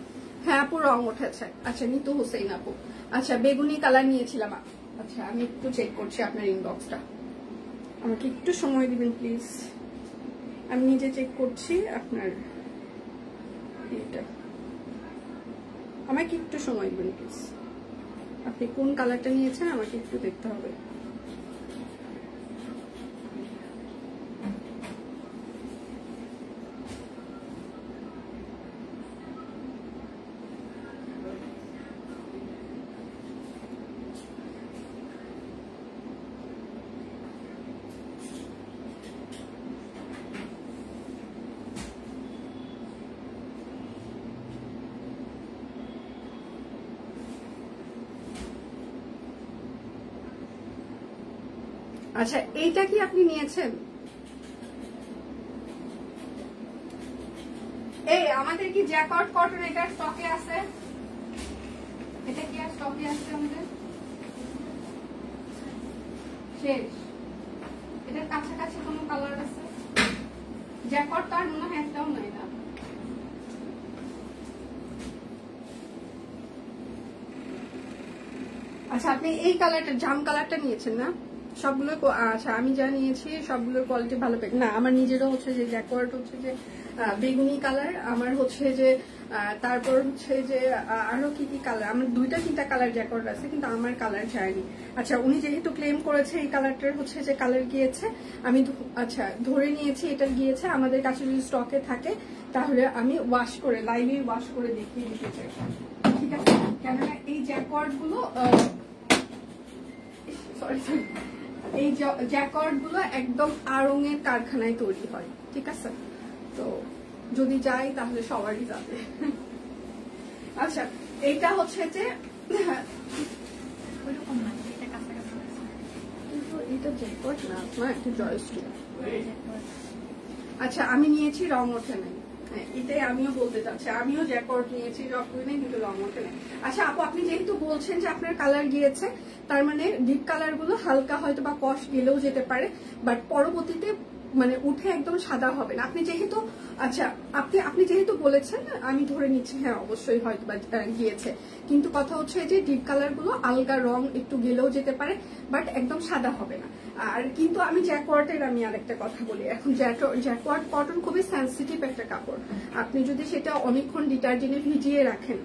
হ্যাঁ আপু, রং উঠেছে। আচ্ছা, নিতু হোসেন আপু, আচ্ছা, বেগুনি কালার নিয়েছিলাম। আচ্ছা, আমি একটু চেক করছি আপনার ইনবক্সটা, আমাকে একটু সময় দিবেন প্লিজ, আমি নিজে চেক করছি আপনার এটা, আমাকে একটু সময় দিবেন প্লিজ। আপনি কোন কালারটা নিয়েছেন আমাকে একটু দেখতে হবে। আচ্ছা, এইটা কি আপনি নিয়েছেন? এই আমাদের কি জ্যাকর্ড কটন এটা স্টকে আছে? এটা কি আর স্টকে আছে আমাদের? শেষ। এটার কাছাকাছি কোনো কালার আছে? জ্যাকর্ড তো আর মনে হয় একটাও নাই না। আচ্ছা, আপনি এই কালারটা, জাম কালারটা নিয়েছেন না? সবগুলো আচ্ছা আমি যা নিয়েছি সবগুলোর কোয়ালিটি ভালো পেয়ে না। আমার নিজেরও হচ্ছে যে জ্যাকওয়ার্ড হচ্ছে যে বেগুনি কালার, আমার হচ্ছে যে তারপর হচ্ছে যে আরো কি কি কালার, আমার 2-3টা কালার জ্যাকওয়ার্ড আছে, কিন্তু আমার কালার যায়নি। আচ্ছা উনি যেহেতু ক্লেম করেছে এই কালারটার হচ্ছে যে কালার গিয়েছে, আমি আচ্ছা ধরে নিয়েছি এটা গিয়েছে। আমাদের কাছে যদি স্টকে থাকে তাহলে আমি ওয়াশ করে লাইভে ওয়াশ করে দেখিয়ে দিতে চাই, ঠিক আছে? কেননা এই জ্যাকওয়ার্ড গুলো এই জ্যাকওয়ার্ড গুলো একদম আড়ং-এর কারখানায় তৈরি হয়, ঠিক আছে? তো যদি যাই তাহলে সবারই যাবে। আচ্ছা এইটা হচ্ছে যে এটা জ্যাকওয়ার্ড না, একটা জয়স্টিক। আচ্ছা আমি নিয়েছি রং ওঠে নাই, এটাই আমিও বলতে চাচ্ছি, আমিও জ্যাকওয়ার্ড নিয়েছি রকগুলো কিন্তু রং ওঠে নাই। আচ্ছা আপু আপনি যেহেতু বলছেন যে আপনার কালার গিয়েছে, তার মানে ডিপ কালার গুলো হালকা হয়তো বা কষ গেলেও যেতে পারে, বাট পরবর্তীতে মানে উঠে একদম সাদা হবে না। আপনি যেহেতু আচ্ছা আপনি যেহেতু বলেছেন আমি ধরে নিচ্ছি হ্যাঁ অবশ্যই হয়তো বা গিয়েছে, কিন্তু কথা হচ্ছে যে ডিপ কালার গুলো আলগা রং একটু গেলেও যেতে পারে, বাট একদম সাদা হবে না। আর কিন্তু আমি জ্যাকওয়ার্ডের আমি আরেকটা কথা বলি, এখন জ্যাকওয়ার্ড কটন খুবই সেন্সিটিভ একটা কাপড়। আপনি যদি সেটা অনেকক্ষণ ডিটারজেন্টে ভিজিয়ে রাখেন,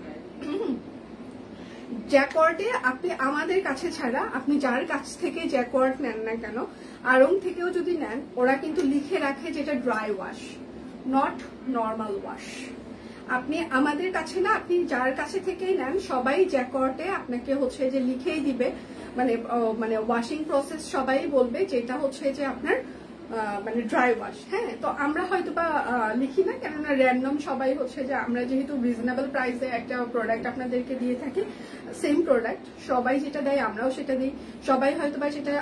জ্যাকওয়ার্ডে আপনি আমাদের কাছে ছাড়া আপনি যার কাছ থেকে জ্যাকওয়ার্ড নেন না কেন, আড়ং থেকেও যদি নেন, ওরা কিন্তু লিখে রাখে যেটা dry wash, not normal wash. আপনি আমাদের কাছে না, আপনি যার কাছে থেকেই নেন সবাই জ্যাকওয়ার্ডে আপনাকে হচ্ছে যে লিখেই দিবে, মানে ওয়াশিং প্রসেস সবাই বলবে যেটা হচ্ছে যে আপনার মানে ড্রাই ওয়াশ। হ্যাঁ, তো আমরা হয়তো বা লিখি না, কেননা র্যান্ডম সবাই হচ্ছে যে আমরা যেহেতু রিজনেবল প্রাইসে একটা প্রোডাক্ট আপনাদেরকে দিয়ে থাকি, সেম প্রোডাক্ট সবাই যেটা দেয় আমরাও সেটা দিই। সবাই হয়তো বা সেটা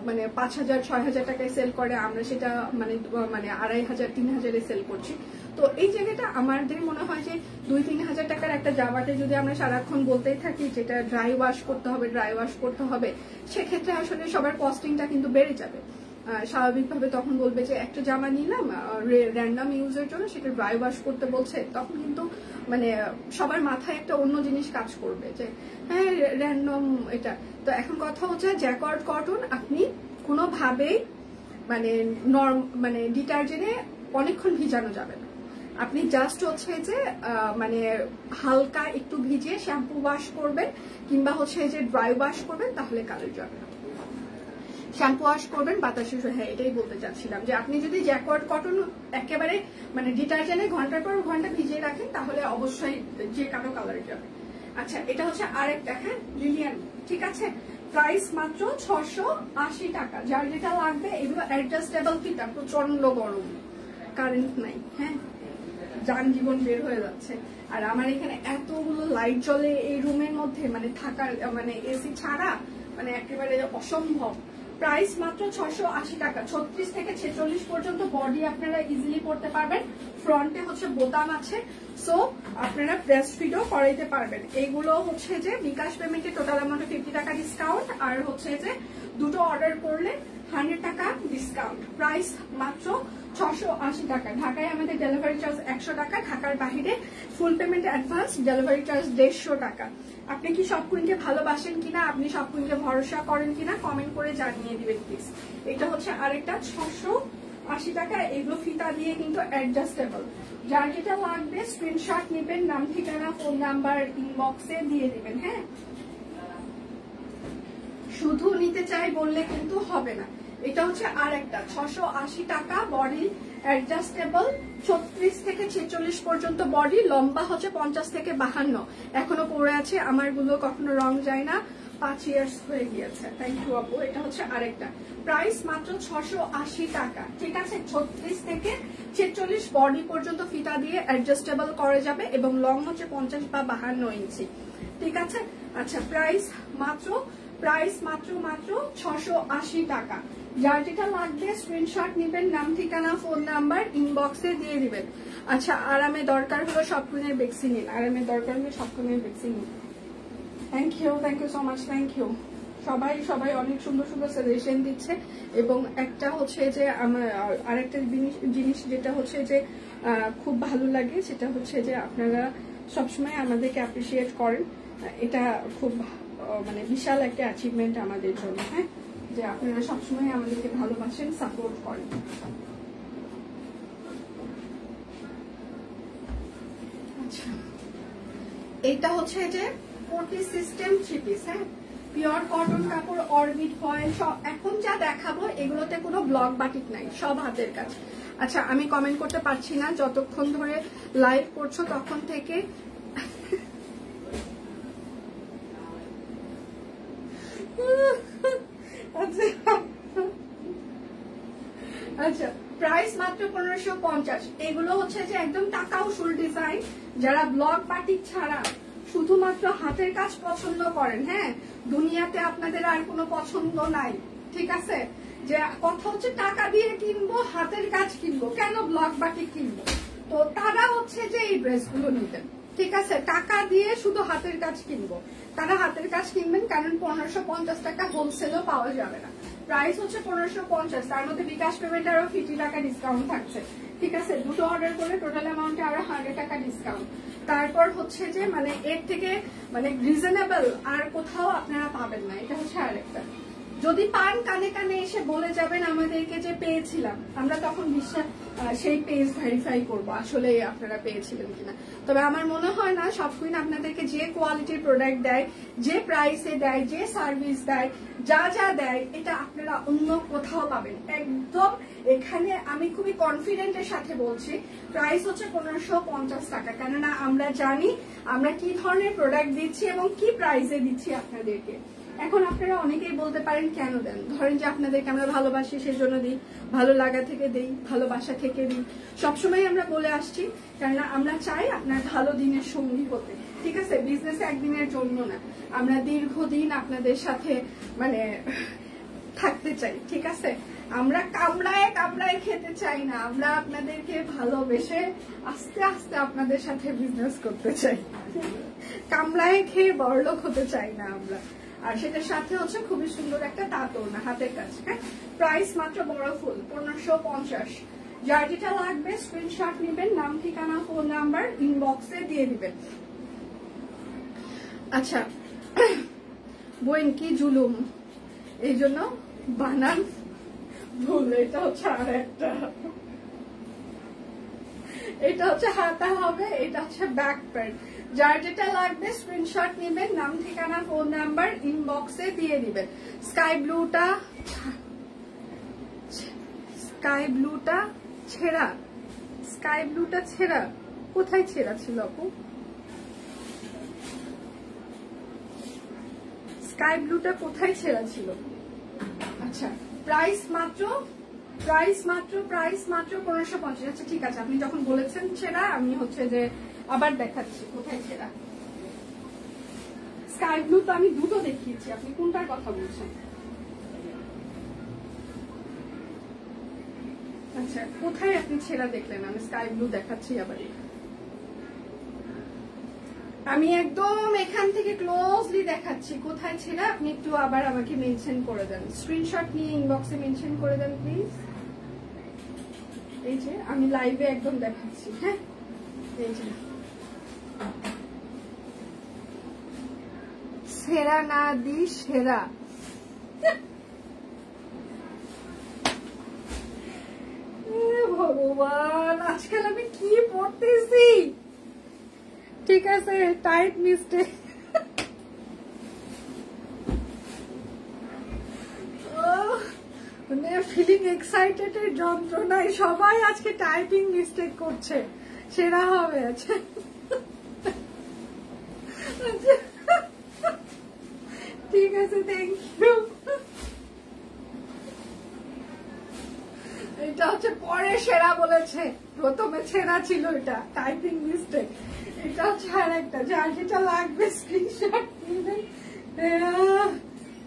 মানে 5,000-6,000 টাকায় সেল করে, আমরা সেটা মানে 2,500-3,000-এ সেল করছি। তো এই জায়গাটা আমাদের মনে হয় যে 2-3 হাজার টাকার একটা জামাতে যদি আমরা সারাক্ষণ বলতেই থাকি যেটা ড্রাই ওয়াশ করতে হবে, ড্রাই ওয়াশ করতে হবে, সেক্ষেত্রে আসলে সবার কস্টিংটা কিন্তু বেড়ে যাবে। স্বাভাবিকভাবে তখন বলবে যে একটা জামা নিলাম র্যান্ডম ইউজের জন্য, সেটা ড্রাই ওয়াশ করতে বলছে, তখন কিন্তু মানে সবার মাথায় একটা অন্য জিনিস কাজ করবে যে হ্যাঁ র্যান্ডম এটা। তো এখন কথা হচ্ছে জ্যাকওয়ার্ড কটন আপনি কোনোভাবেই মানে ডিটারজেন্টে অনেকক্ষণ ভিজানো যাবে না। আপনি জাস্ট হচ্ছে যে মানে হালকা একটু ভিজিয়ে শ্যাম্পু ওয়াশ করবেন, কিংবা হচ্ছে যে ড্রাই ওয়াশ করবেন, তাহলে কালার যাবে না। শ্যাম্পু ওয়াশ করবেন বাতাসে, হ্যাঁ এটাই বলতে চাচ্ছিলাম যে আপনি যদি জ্যাকওয়ার্ড কটন একেবারে মানে ডিটারজেন্টে ঘন্টার পর ঘন্টা ভিজিয়ে রাখেন, তাহলে অবশ্যই যে কারো কালার যাবে। আচ্ছা এটা হচ্ছে আরেকটা, হ্যাঁ লিলিয়ান, ঠিক আছে? প্রাইস মাত্র 680 টাকা। যার যেটা লাগবে, এগুলো অ্যাডজাস্টেবল ফিতা, প্রচন্ড গরম, কারেন্ট নাই, হ্যাঁ যান জীবন বের হয়ে যাচ্ছে। আর আমার এখানে এতগুলো লাইট জ্বলে এই রুমের মধ্যে, মানে থাকার মানে এসি ছাড়া মানে একেবারে অসম্ভব। প্রাইস মাত্র 680 টাকা। 36 থেকে 46 পর্যন্ত বডি আপনারা ইজিলি পড়তে পারবেন। ফ্রন্টে হচ্ছে বোতাম আছে, সো আপনারা ব্রেস্ট ফিডও করাইতে পারবেন। এইগুলো হচ্ছে যে বিকাশ পেমেন্টে টোটাল অ্যামাউন্টে 50 টাকা ডিসকাউন্ট, আর হচ্ছে যে দুটো অর্ডার করলে 100 টাকা ডিসকাউন্ট। প্রাইস মাত্র 680 টাকা। ঢাকায় আমাদের ডেলিভারি চার্জ 100 টাকা, ঢাকার বাইরে full payment advance, delivery charge 150 টাকা। আপনি কি সব কুইনকে ভালোবাসেন কিনা, আপনি সব কুইনকে ভরসা করেন কিনা কমেন্ট করে জানিয়ে দিবেন প্লিজ। এটা হচ্ছে আরেকটা 680 টাকা। এগুলো ফিতা দিয়ে কিন্তু অ্যাডজাস্টেবল। যার যেটা লাগবে স্ক্রিনশট নেবেন, নাম ঠিকানা ফোন নাম্বার ইনবক্সে দিয়ে দিবেন। হ্যাঁ, শুধু নিতে চাই বললে কিন্তু হবে না। এটা হচ্ছে আরেকটা 680 টাকা, বডি অ্যাডজাস্টেবল, 36 থেকে 46 পর্যন্ত বডি, লম্বা হচ্ছে 50 থেকে 52। এখনো পরে আছে, আমার গুলো কখনো রং যায় না, 5 ইয়ার্স হয়ে গিয়েছে। থ্যাংক ইউ আপু। এটা হচ্ছে আরেকটা, প্রাইস মাত্র 680 টাকা, ঠিক আছে? 36 থেকে 46 বডি পর্যন্ত ফিতা দিয়ে অ্যাডজাস্টেবল করা যাবে, এবং লং হচ্ছে 50 বা 52 ইঞ্চি, ঠিক আছে? আচ্ছা প্রাইস মাত্র 680 টাকা। যার যেটা লাগবে স্ক্রিনশট নেবেন, নাম ঠিকানা ফোন নাম্বার ইনবক্সে দিয়ে দিবেন। আচ্ছা আরামে দরকার হলো সব কুইনের বেক্সি নিন, আরামে দরকার হলে সব কুইনের বেক্সি নিন। Thank you so much, thank you. সবাই অনেক সুন্দর সুন্দর সাজেশন দিচ্ছে, এবং একটা হচ্ছে যে আমার আরেকটা জিনিস যেটা হচ্ছে যে খুব ভালো লাগে, সেটা হচ্ছে যে আপনারা সবসময় আমাদেরকে অ্যাপ্রিসিয়েট করেন। এটা খুব মানে বিশাল একটা অ্যাচিভমেন্ট আমাদের জন্য। হ্যাঁ, যে আপনারা সবসময় আমাদেরকে ভালোবাসেন, সাপোর্ট করেন। আচ্ছা, এটা হচ্ছে যে কোটি সিস্টেম 3 পিস, হ্যাঁ, পিওর কটন কাপড়, অরবিট ফয়েল সব। এখন যা দেখাবো এগুলোতে কোনো ব্লক বাটিক নাই, সব হাতের কাজ। আচ্ছা, আমি কমেন্ট করতে পারছি না, যতক্ষণ ধরে লাইভ করছো তখন থেকে। আচ্ছা, প্রাইস মাত্র 1550। এগুলো হচ্ছে যে একদম টাকা উসুল ডিজাইন। যারা ব্লক বাটিক ছাড়া শুধুমাত্র হাতের কাজ পছন্দ করেন, হ্যাঁ, দুনিয়াতে আপনাদের আর কোনো পছন্দ নাই, ঠিক আছে, যে কথা হচ্ছে টাকা দিয়ে কিনবো, হাতের কাজ কিনবো, কেন ব্লক বাটিক কিনবো, তো তারা হচ্ছে যে এই ড্রেসগুলো নিতেন, ঠিক আছে। টাকা দিয়ে শুধু হাতের কাজ কিনবো, তারা হাতের কাজ কিনবেন, কারণ 1550 টাকা হোলসেলও পাওয়া যাবে না। প্রাইস হচ্ছে 1550, তার মধ্যে বিকাশ পেমেন্ট আরো 50 টাকা ডিসকাউন্ট থাকছে, ঠিক আছে। দুটো অর্ডার করলে টোটাল অ্যামাউন্টে আরো 100 টাকা ডিসকাউন্ট। তারপর হচ্ছে যে মানে এর থেকে মানে রিজনেবল আর কোথাও আপনারা পাবেন না, এটা হচ্ছে আরেকটা। যদি পান কানে কানে এসে বলে যাবেন আমাদেরকে যে পেয়েছিলাম, আমরা তখন বিশ্বাস সেই পেজ ভেরিফাই করবো আসলে আপনারা পেয়েছিলেন কিনা। তবে আমার মনে হয় না সব কুইন আপনাদেরকে যে কোয়ালিটির প্রোডাক্ট দেয়, যে প্রাইসে দেয়, যে সার্ভিস দেয়, যা যা দেয়, এটা আপনারা অন্য কোথাও পাবেন একদম। এখানে আমি খুবই কনফিডেন্টের সাথে বলছি, প্রাইস হচ্ছে 1550 টাকা, কেননা আমরা জানি আমরা কি ধরনের প্রোডাক্ট দিচ্ছি এবং কি প্রাইসে দিচ্ছি আপনাদেরকে। এখন আপনারা অনেকেই বলতে পারেন কেন দেন, ধরেন যে আপনাদেরকে আমরা ভালোবাসি সেই জন্য দিই, ভালো লাগা থেকে দিই, ভালোবাসা থেকে দিই, সবসময় আমরা বলে আসছি, কেননা আমরা চাই আপনার ভালো দিনের সঙ্গী হতে, ঠিক আছে। বিজনেসে একদিনের জন্য না, আমরা দীর্ঘদিন আপনাদের সাথে মানে থাকতে চাই, ঠিক আছে। আমরা কামড়ায় কামড়ায় খেতে চাই না, আমরা আপনাদেরকে ভালোবেসে আস্তে আস্তে আপনাদের সাথে বিজনেস করতে চাই, কামড়ায় খেয়ে বড়লোক হতে চাই না আমরা। আর সেটার সাথে হচ্ছে খুবই সুন্দর একটা তাঁতর না হাতের কাজ, হ্যাঁ। প্রাইস মাত্র বড় ফুল 1550। যার যেটা লাগবে স্ক্রিনশট নেবেন, নাম ঠিকানা ফোন নাম্বার ইনবক্সে দিয়ে দিবেন। আচ্ছা, বোন কি জুলুম, এই জন্য বানান ভুল, এটা হচ্ছে আর একটা, এটা হচ্ছে হাতা হবে, এটা হচ্ছে ব্যাক প্যান্ট। যার যেটা লাগবে স্ক্রিনশট নেবেন, নাম ঠিকানা ফোন নাম্বার ইনবক্সে দিয়ে দিবেন। স্কাই ব্লুটা ছেঁড়া, স্কাই ব্লুটা ছেঁড়া, কোথায় ছেঁড়া ছিল আপু? স্কাই ব্লুটা কোথায় ছেঁড়া ছিল? আচ্ছা, প্রাইস মাত্র 1550। আচ্ছা ঠিক আছে, আপনি যখন বলেছেন ছেঁড়া, আমি হচ্ছে যে আবার দেখাচ্ছি কোথায় ছেঁড়া। স্কাই ব্লু তো আমি দুটো দেখিয়েছি, আপনি কোনটার কথা বলছেন? আচ্ছা, কোথায় আপনি ছেঁড়া দেখলেন? আমি স্কাই ব্লু দেখাচ্ছি আবার, আমি একদম এখান থেকে ক্লোজলি দেখাচ্ছি কোথায় ছেঁড়া, আপনি একটু আবার আমাকে মেনশন করে দেন, স্ক্রিনশট নিয়ে ইনবক্সে মেনশন করে দেন প্লিজ। এই যে আমি লাইভে একদম দেখাচ্ছি, হ্যাঁ, এই যে সেরা না দি সেরা, ভগবান আজকাল আমি কি পড়তেছি, ঠিক আছে, টাইপ মিস্টেক। মানে ফিলিং এক্সাইটেড এর যন্ত্রণায় সবাই আজকে টাইপিং মিস্টেক করছে, সেরা হবে। আচ্ছা ঠিক আছে, থ্যাংক ইউ। এটা হচ্ছে পরে সেরা বলেছে, প্রথমে ছেঁড়া ছিল, এটা টাইপিং মিস্টেক। এটা হচ্ছে আর একটা, যার যেটা লাগবে স্ক্রিনশট নেবেন।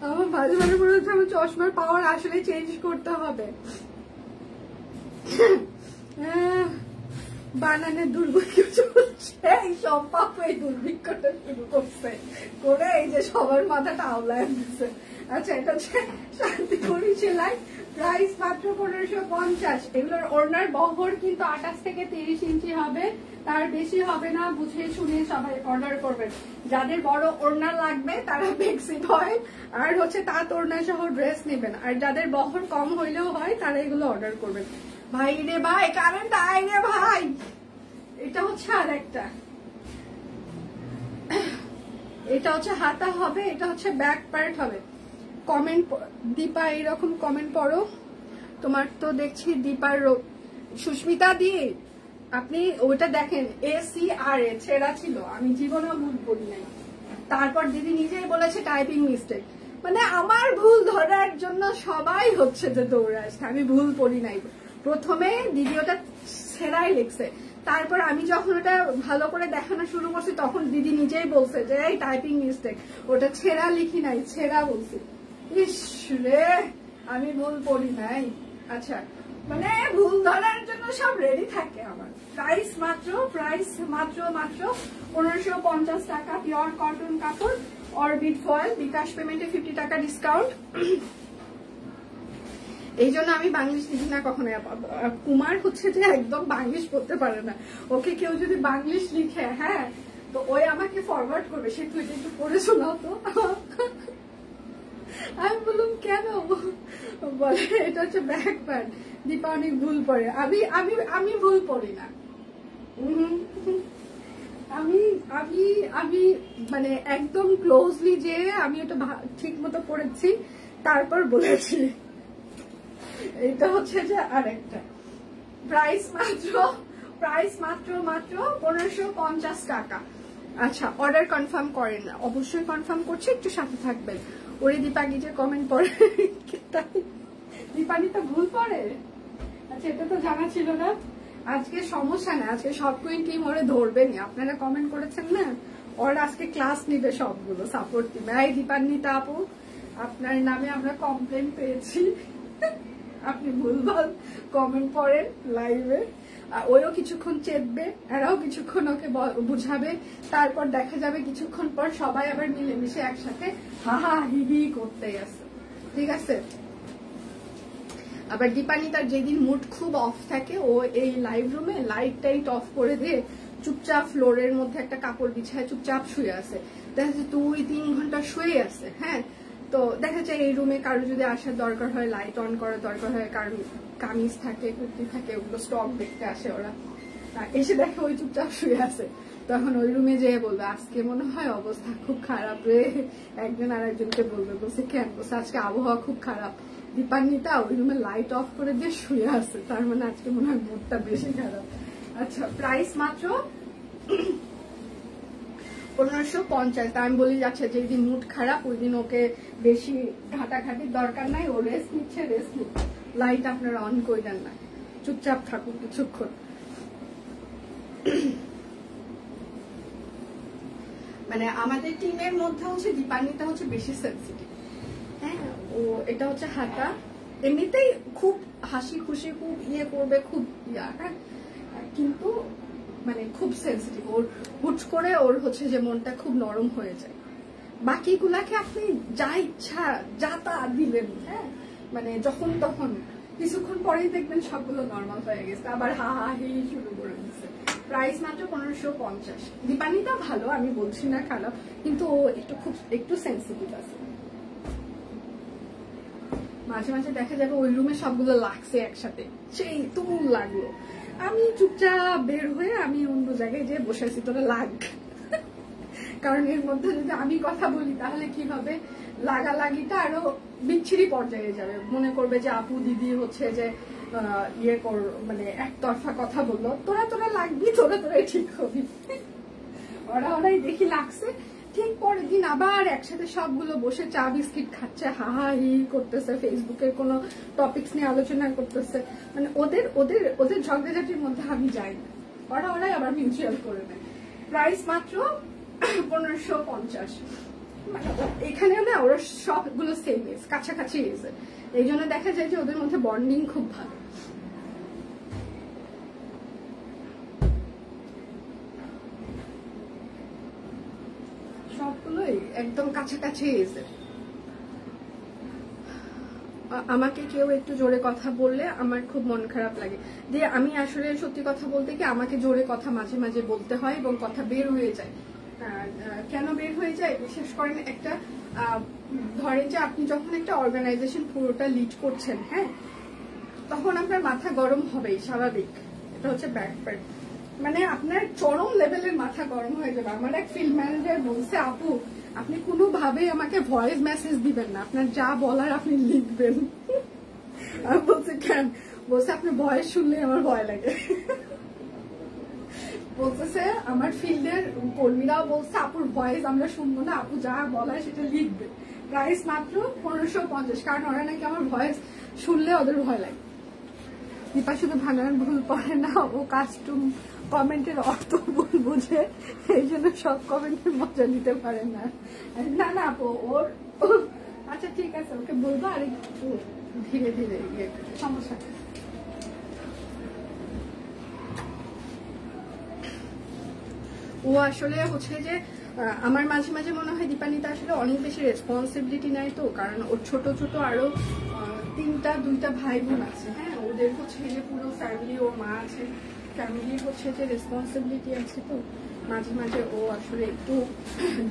আমার মাঝে মাঝে মনে হচ্ছে আমার চশমার পাওয়ার আসলে চেঞ্জ করতে হবে। বানানের দুর্ভিক্ষ চলছে, এই সব পাপু এই দুর্ভিক্ষটা শুরু করছে করে এই যে সবার মাথাটা আওলায় দিচ্ছে। আচ্ছা, এটা হচ্ছে শান্তি করি সেলাই প্রাইস মাত্র 1550। এগুলোর ওড়নার বহর কিন্তু 28 থেকে 30 ইঞ্চি হবে, তার বেশি হবে না। বুঝে শুনে সবাই অর্ডার করবেন। যাদের বড় ওড়না লাগবে তারা বেক্সি ফয়েল আর হচ্ছে তাঁত ওড়না সহ ড্রেস নেবেন, আর যাদের বহর কম হইলেও হয় তারা এগুলো অর্ডার করবেন। ভাই রে ভাই, কারেন্ট আয় রে ভাই। এটা হচ্ছে আর একটা, এটা হচ্ছে হাতা হবে, এটা হচ্ছে ব্যাক পার্ট হবে। কমেন্ট দীপা এরকম কমেন্ট পড়ো। তোমার তো দেখছি দীপার সুস্মিতা দি, আপনি ওইটা দেখেন ACRA ছেঁড়া ছিল, আমি জীবনে ভুল করি নাই। তারপর দিদি নিজেই বলেছে টাইপিং মিস্টেক। মানে আমার ভুল ধরার জন্য সবাই হচ্ছে যে দৌড়ে আসছে, আমি ভুল পড়ি নাই। প্রথমে দিদি ওটা ছেঁড়াই লিখছে, তারপর আমি যখন ওটা ভালো করে দেখানো শুরু করছি তখন দিদি নিজেই বলছে যে এই টাইপিং মিস্টেক, ওটা ছেঁড়া লিখি নাই, ছেঁড়া বলছি। ইস রে, আমি ভুল পড়ি নাই। আচ্ছা, মানে ভুল ধরার জন্য সব রেডি থাকে আমার। প্রাইস মাত্র 1550 টাকা, পিওর কটন কাপড়, অরবিট ফয়েল, বিকাশ পেমেন্টে 50 টাকা ডিসকাউন্ট। এই জন্য আমি বাংলিশ লিখি না কখনো। কুমার হচ্ছে যে একদম বাংলিশ পড়তে পারে না, ওকে কেউ যদি বাংলিশ লিখে, হ্যাঁ, তো ওই আমাকে ফরওয়ার্ড করবে, সে তুই একটু পড়ে শোনাও তো। আমি বললাম কেন, বলে এটা হচ্ছে ব্যাক প্যান্ট। দীপা অনেক ভুল পড়ে। আমি ভুল পড়ি না। আমি মানে একদম ক্লোজলি যে আমি এটা ঠিক মতো পড়েছি তারপর বলেছি। এটা হচ্ছে যে আরেকটা। প্রাইস মাত্র 1550 টাকা। আচ্ছা, অর্ডার কনফার্ম করেন না? অবশ্যই কনফার্ম করছি, একটু সাথে থাকবেন। ওরে দীপানি যে কমেন্ট পড়ে, দীপানি তো ভুল পড়ে। আচ্ছা, এটা তো জানা ছিল না। আজকে সমস্যা না, আজকে সব কুইন টিম ওরে ধরবেনি। আপনারা কমেন্ট করেছেন না, ওর আজকে ক্লাস নিবে সবগুলো সাপোর্ট টিম। এই দীপান্বিতা আপু, আপনার নামে আমরা কমপ্লেন পেয়েছি, আপনি ভুলভাল কমেন্ট করেন লাইভে। ওইও কিছুক্ষণ চেপবে, এরাও কিছুক্ষণ ওকে বুঝাবে, তারপর দেখা যাবে কিছুক্ষণ পর সবাই আবার মিলেমিশে একসাথে হাহা হিহি করতে আছে। ঠিক আছে? আবার দীপানি তার যেদিন মুড খুব অফ থাকে, ও এই লাইভ রুমে লাইট টাইট অফ করে দিয়ে চুপচাপ ফ্লোরের মধ্যে একটা কাপড় বিছায় চুপচাপ শুয়ে আছে। দেখা যাচ্ছে 2-3 ঘন্টা শুয়ে আছে। হ্যাঁ, তো দেখা যায় এই রুমে কারো যদি আসার দরকার হয়, লাইট অন করার দরকার হয়, কারো কামিজ থাকে, কুর্তি থাকে, ওগুলো স্টক দেখতে আসে ওরা, এসে দেখে ওই চুপচাপ শুয়ে আছে। তখন ওই রুমে যেয়ে বলবে আজকে মনে হয় অবস্থা খুব খারাপ রে, একজন আর একজনকে বলবে। বলছে কেন? বলছে আজকে আবহাওয়া খুব খারাপ। দীপান্বিতা ওই রুমে লাইট অফ করে দিয়ে শুয়ে আছে, তার মানে আজকে মনে হয় মুডটা বেশি খারাপ। আচ্ছা, প্রাইস মাত্র 1550। তা আমি বলি যাচ্ছে যেদিন মুড খারাপ ওই দিন ওকে বেশি ঘাটাঘাটির দরকার নাই, ও রেস্ট নিচ্ছে, রেস্ট নিক। লাইট আপনারা অন করে দেন না, চুপচাপ থাকুন কিছুক্ষণ। মানে আমাদের টিমের মধ্যে হচ্ছে দীপান্বিতা হচ্ছে বেশি সেন্সিটিভ। হ্যাঁ, ও এটা হচ্ছে হাতা, এমনিতেই খুব হাসি খুশি, খুব ইয়ে করবে, খুব ইয়া, হ্যাঁ, কিন্তু মানে খুব সেন্সিটিভ। ওর হুট করে ওর হচ্ছে যে মনটা খুব নরম হয়ে যায়। বাকিগুলাকে আপনি যা ইচ্ছা যা তা দিলেন, হ্যাঁ, মানে যখন তখন কিছুক্ষণ পরেই দেখবেন সবগুলো নর্মাল হয়ে গেছে, আবার হা হা হি শুরু করে দিচ্ছে। প্রাইস মাত্র 1550। দীপান্বিতা ভালো, আমি বলছি না খারাপ, কিন্তু ও একটু সেন্সিটিভ আছে। মাঝে মাঝে দেখা যাবে ওই রুমে সবগুলো লাগছে একসাথে, সেই তুমুল লাগলো, আমি চুপচাপ বের হয়ে আমি অন্য জায়গায় যে বসে আছি, তোরা লাগ। কারণ এর মধ্যে যদি আমি কথা বলি তাহলে কি হবে, লাগালাগিটা আরো বিচ্ছিরি পর্যায়ে যাবে। মনে করবে যে আপু দিদি হচ্ছে যে ইয়ে কর, মানে একতরফা কথা বললো, তোরা লাগবি, তোরাই ঠিক হবি। ওরাই দেখি লাগছে, ঠিক পরের দিন আবার একসাথে সবগুলো বসে চা বিস্কিট খাচ্ছে, হাহা হি করতেছে, ফেসবুকের কোনো টপিকস নিয়ে আলোচনা করতেছে। মানে ওদের ঝগড়াঝাটির মধ্যে আমি যাই না, ওরাই আবার মিউচুয়াল করে নেয়। প্রাইস মাত্র 1550। এখানে না ওরা সবগুলো সেম এজ, কাছাকাছি এজে, এই জন্য দেখা যায় যে ওদের মধ্যে বন্ডিং খুব ভালো। সবগুলোই একদম কাছাকাছি এজে। আমাকে কেউ একটু জোরে কথা বললে আমার খুব মন খারাপ লাগে। দিয়ে আমি আসলে সত্যি কথা বলতে কি আমাকে জোরে কথা মাঝে মাঝে বলতে হয় এবং কথা বের হয়ে যায়। কেন বের হয়ে যায়? বিশেষ করেন একটা ধরেন যে আপনি যখন একটা অর্গানাইজেশন পুরোটা লিড করছেন, হ্যাঁ, তখন আপনার মাথা গরম হবেই, স্বাভাবিক। এটা হচ্ছে ব্যাপার, মানে আপনার চরম লেভেলের মাথা গরম হয়ে যাবে। আমার এক ফিল্ড ম্যানেজার বলছে, আপু আপনি কোনোভাবেই আমাকে ভয়েস মেসেজ দিবেন না, আপনার যা বলার আপনি লিখবেন। আমি বলছি কেন? বলছে আপনি ভয়েস শুনলে আমার ভয় লাগে। বলতেছে আমার ফিল্ডের কর্মীরাও বলছে আপুর ভয়েস আমরা শুনবো না, আপু যা বলার সেটা লিখবে। প্রাইস মাত্র 1550, কারণ ওরা নাকি আমার ভয়েস শুনলে ওদের ভয় লাগে। দীপা শুধু ভাঙান ভুল পড়ে না, ও কাস্টম কমেন্টের অর্থ ভুল বুঝে, এই জন্য সব কমেন্টের মজা নিতে পারে না। না না আপু ওর আচ্ছা ঠিক আছে, ওকে বলবো আর একটু ধীরে ধীরে সমস্যা। ও আসলে হচ্ছে যে আমার মাঝে মাঝে মনে হয় দীপানিতা আসলে অনেক বেশি রেসপন্সিবিলিটি নেয়, তো কারণ ওর ছোট ছোট আরো 2টা ভাই বোন আছে, হ্যাঁ, ওদের হচ্ছে যে পুরো ফ্যামিলি, ওর মা আছে, ফ্যামিলির হচ্ছে যে রেসপন্সিবিলিটি আছে, তো মাঝে মাঝে ও আসলে একটু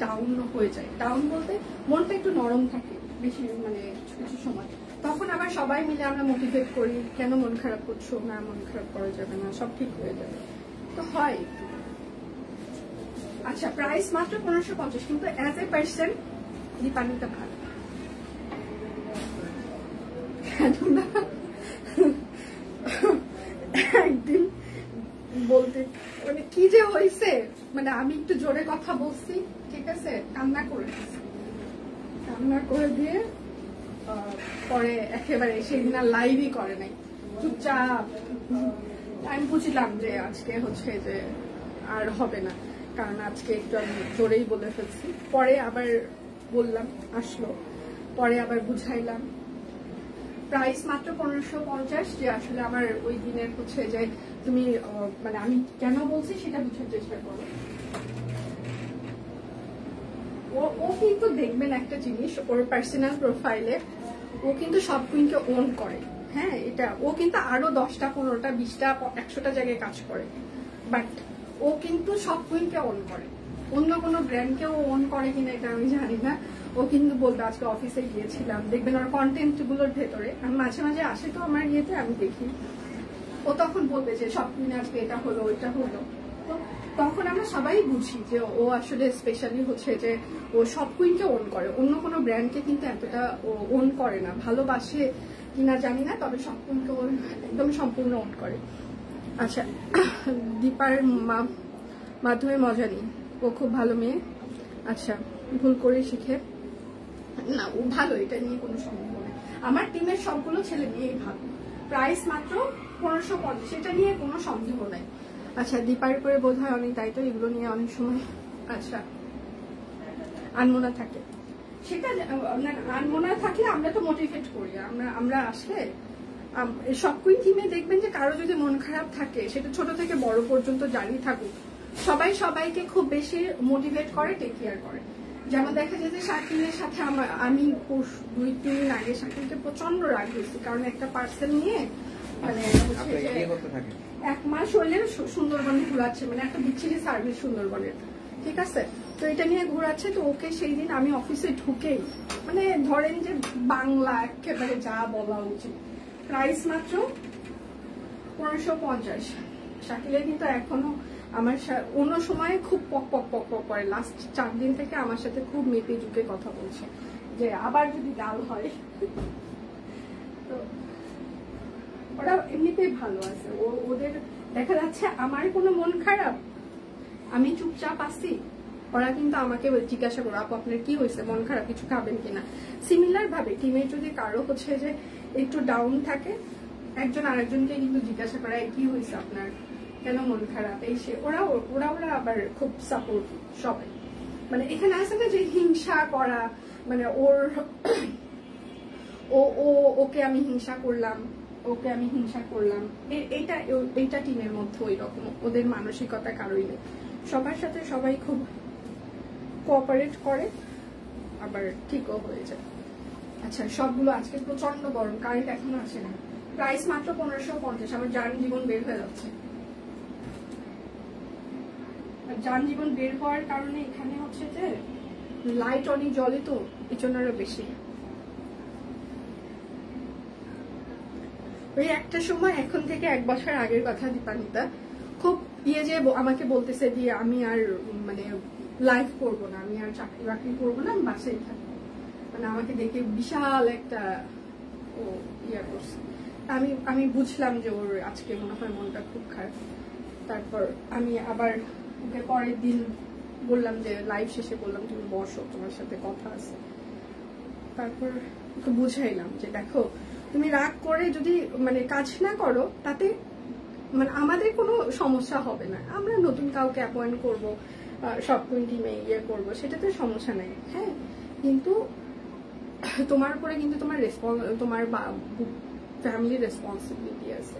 ডাউন হয়ে যায়। ডাউন বলতে মনটা একটু নরম থাকে বেশি, মানে কিছু সময়। তখন আবার সবাই মিলে আমরা মোটিভেট করি, কেন মন খারাপ করছো, না মন খারাপ করা যাবে না, সব ঠিক হয়ে যাবে, তো হয় একটু। আচ্ছা প্রাইস মাত্র 1550, কিন্তু অ্যাজ এ পার্সন দীপানিতা ভালো। একদিন বলতে মানে কি যে হয়েছে, মানে আমি একটু জোরে কথা বলছি, ঠিক আছে, কান্না করে দিয়েছি, কান্না করে দিয়ে পরে একেবারে সেদিন আর লাইভই করে নাই, চুপচাপ। আমি বুঝলাম যে আজকে হচ্ছে যে আর হবে না, কারণ আজকে একটু আমি জোরেই বলে ফেলছি। পরে আবার বললাম, আসলো, পরে আবার বুঝাইলাম। প্রাইস মাত্র 1550, যে আসলে আমার ওই দিনের হচ্ছে যে তুমি মানে আমি কেন বলছি সেটা বুঝার চেষ্টা করো। ও কিন্তু দেখবেন একটা জিনিস, ওর পার্সোনাল প্রোফাইলে ও কিন্তু সব কুইনকে ওন করে, হ্যাঁ, এটা ও কিন্তু আরো 10টা 15টা 20টা 100টা জায়গায় কাজ করে, বাট ও কিন্তু সব কুইনকে ওন করে। অন্য কোনো ব্র্যান্ডকেও ওন করে কিনা এটা আমি জানি না। ও কিন্তু বলবে আজকে অফিসে গিয়েছিলাম, দেখবেন ওর কন্টেন্ট গুলোর ভেতরে, আমি মাঝে মাঝে আসে তো আমার ইয়েতে, আমি দেখি, ও তখন বলবে যে সব কুইন আজকে এটা হলো ওইটা হলো। তো তখন আমরা সবাই বুঝি যে ও আসলে স্পেশালি হচ্ছে যে ও সব কুইনকে ওন করে, অন্য কোনো ব্র্যান্ডকে কিন্তু এতটা ও ওন করে না। ভালোবাসে কিনা জানি না, তবে সব কুইনকে ও একদম সম্পূর্ণ ওন করে। আচ্ছা দীপার মাধ্যমে মজা নেই, ও খুব ভালো মেয়ে। আচ্ছা ভুল করে শিখে না, ও ভালো, এটা নিয়ে কোনো সন্দেহ নেই। আমার টিমের সবগুলো ছেলে মেয়েই ভালো। প্রাইস মাত্র 1550, এটা নিয়ে কোনো সন্দেহ নাই। আচ্ছা দীপার উপরে বোধ হয় অনেক দায়িত্ব, এগুলো নিয়ে অনেক সময় আচ্ছা আনমনা থাকে, সেটা আনমনা থাকলে আমরা তো মোটিভেট করি, আমরা আসলে সব কুইন টিমে দেখবেন যে কারো যদি মন খারাপ থাকে, সেটা ছোট থেকে বড় পর্যন্ত জানি থাকুক, সবাই সবাইকে খুব বেশি মোটিভেট করে, টেক কেয়ার করে। যেমন দেখা যায় যে শাকিলের সাথে আমি 2-3 দিন আগে শাকিলকে প্রচন্ড রাগ হয়েছি, কারণ একটা পার্সেল নিয়ে মানে 1 মাস হলে সুন্দরবনে ঘুরাচ্ছে, মানে একটা বিচ্ছিরি সার্ভিস সুন্দরবনের, ঠিক আছে, তো এটা নিয়ে ঘুরাচ্ছে। তো ওকে সেই দিন আমি অফিসে ঢুকেই মানে ধরেন যে বাংলা একেবারে যা বলা উচিত। প্রাইস মাত্র 1550। শাকিলের কিন্তু এখনো আমার অন্য সময় খুব পক পক পক পক করে, লাস্ট 4 দিন থেকে আমার সাথে খুব মেপে ঝুঁকে কথা বলছে যে আবার যদি গাল হয়। তো ওরা এমনিতেই ভালো আছে, ওদের দেখা যাচ্ছে আমার কোনো মন খারাপ, আমি চুপচাপ আসি, ওরা কিন্তু আমাকে জিজ্ঞাসা করো আপু আপনার কি হয়েছে, মন খারাপ, কিছু খাবেন কিনা। সিমিলার ভাবে টিমে যদি কারো হচ্ছে যে একটু ডাউন থাকে, একজন আরেকজনকে কিন্তু জিজ্ঞাসা করা কি হয়েছে আপনার, কেন মন খারাপ, এই সে ওরা আবার খুব সাপোর্ট সবাই। মানে এখানে আছে না যে হিংসা করা, মানে ওকে আমি হিংসা করলাম, ওকে আমি হিংসা করলাম, এইটা টিমের মধ্যে ওই রকম ওদের মানসিকতা কারোই নেই। সবার সাথে সবাই খুব কোঅপারেট করে, আবার ঠিকও হয়ে যায়। আচ্ছা সবগুলো আজকে প্রচন্ড গরম, কারেন্ট এখনো আসে না। প্রাইস মাত্র 1550। আমার জীবন বের হয়ে যাচ্ছে। জীবন বের হওয়ার কারণে এখানে হচ্ছে যে লাইট অনেক জ্বলে, তো এই জন্য আরো বেশি। ওই একটা সময়, এখন থেকে 1 বছর আগের কথা, দীপান্বিতা খুব যে আমাকে বলতেছে দিয়ে আমি আর মানে লাইফ করবো না, আমি আর চাকরি বাকরি করবো না, আমি বাসায় থাকবো। মানে আমাকে দেখে বিশাল একটা ও করছে। আমি বুঝলাম যে ওর আজকে মনে হয় মনটা খুব খারাপ। তারপর আমি আবার ওকে পরের দিন বললাম যে লাইভ শেষে বললাম তুমি বসো, তোমার সাথে কথা আছে। তারপর ওকে বুঝাইলাম যে দেখো, তুমি রাগ করে যদি মানে কাজ না করো, তাতে মানে আমাদের কোনো সমস্যা হবে না। আমরা নতুন কাউকে অ্যাপয়েন্ট করবো, সব টিমে করবো, সেটাতে সমস্যা নেই। হ্যাঁ, কিন্তু তোমার উপরে কিন্তু তোমার ফ্যামিলির রেসপন্সিবিলিটি আছে।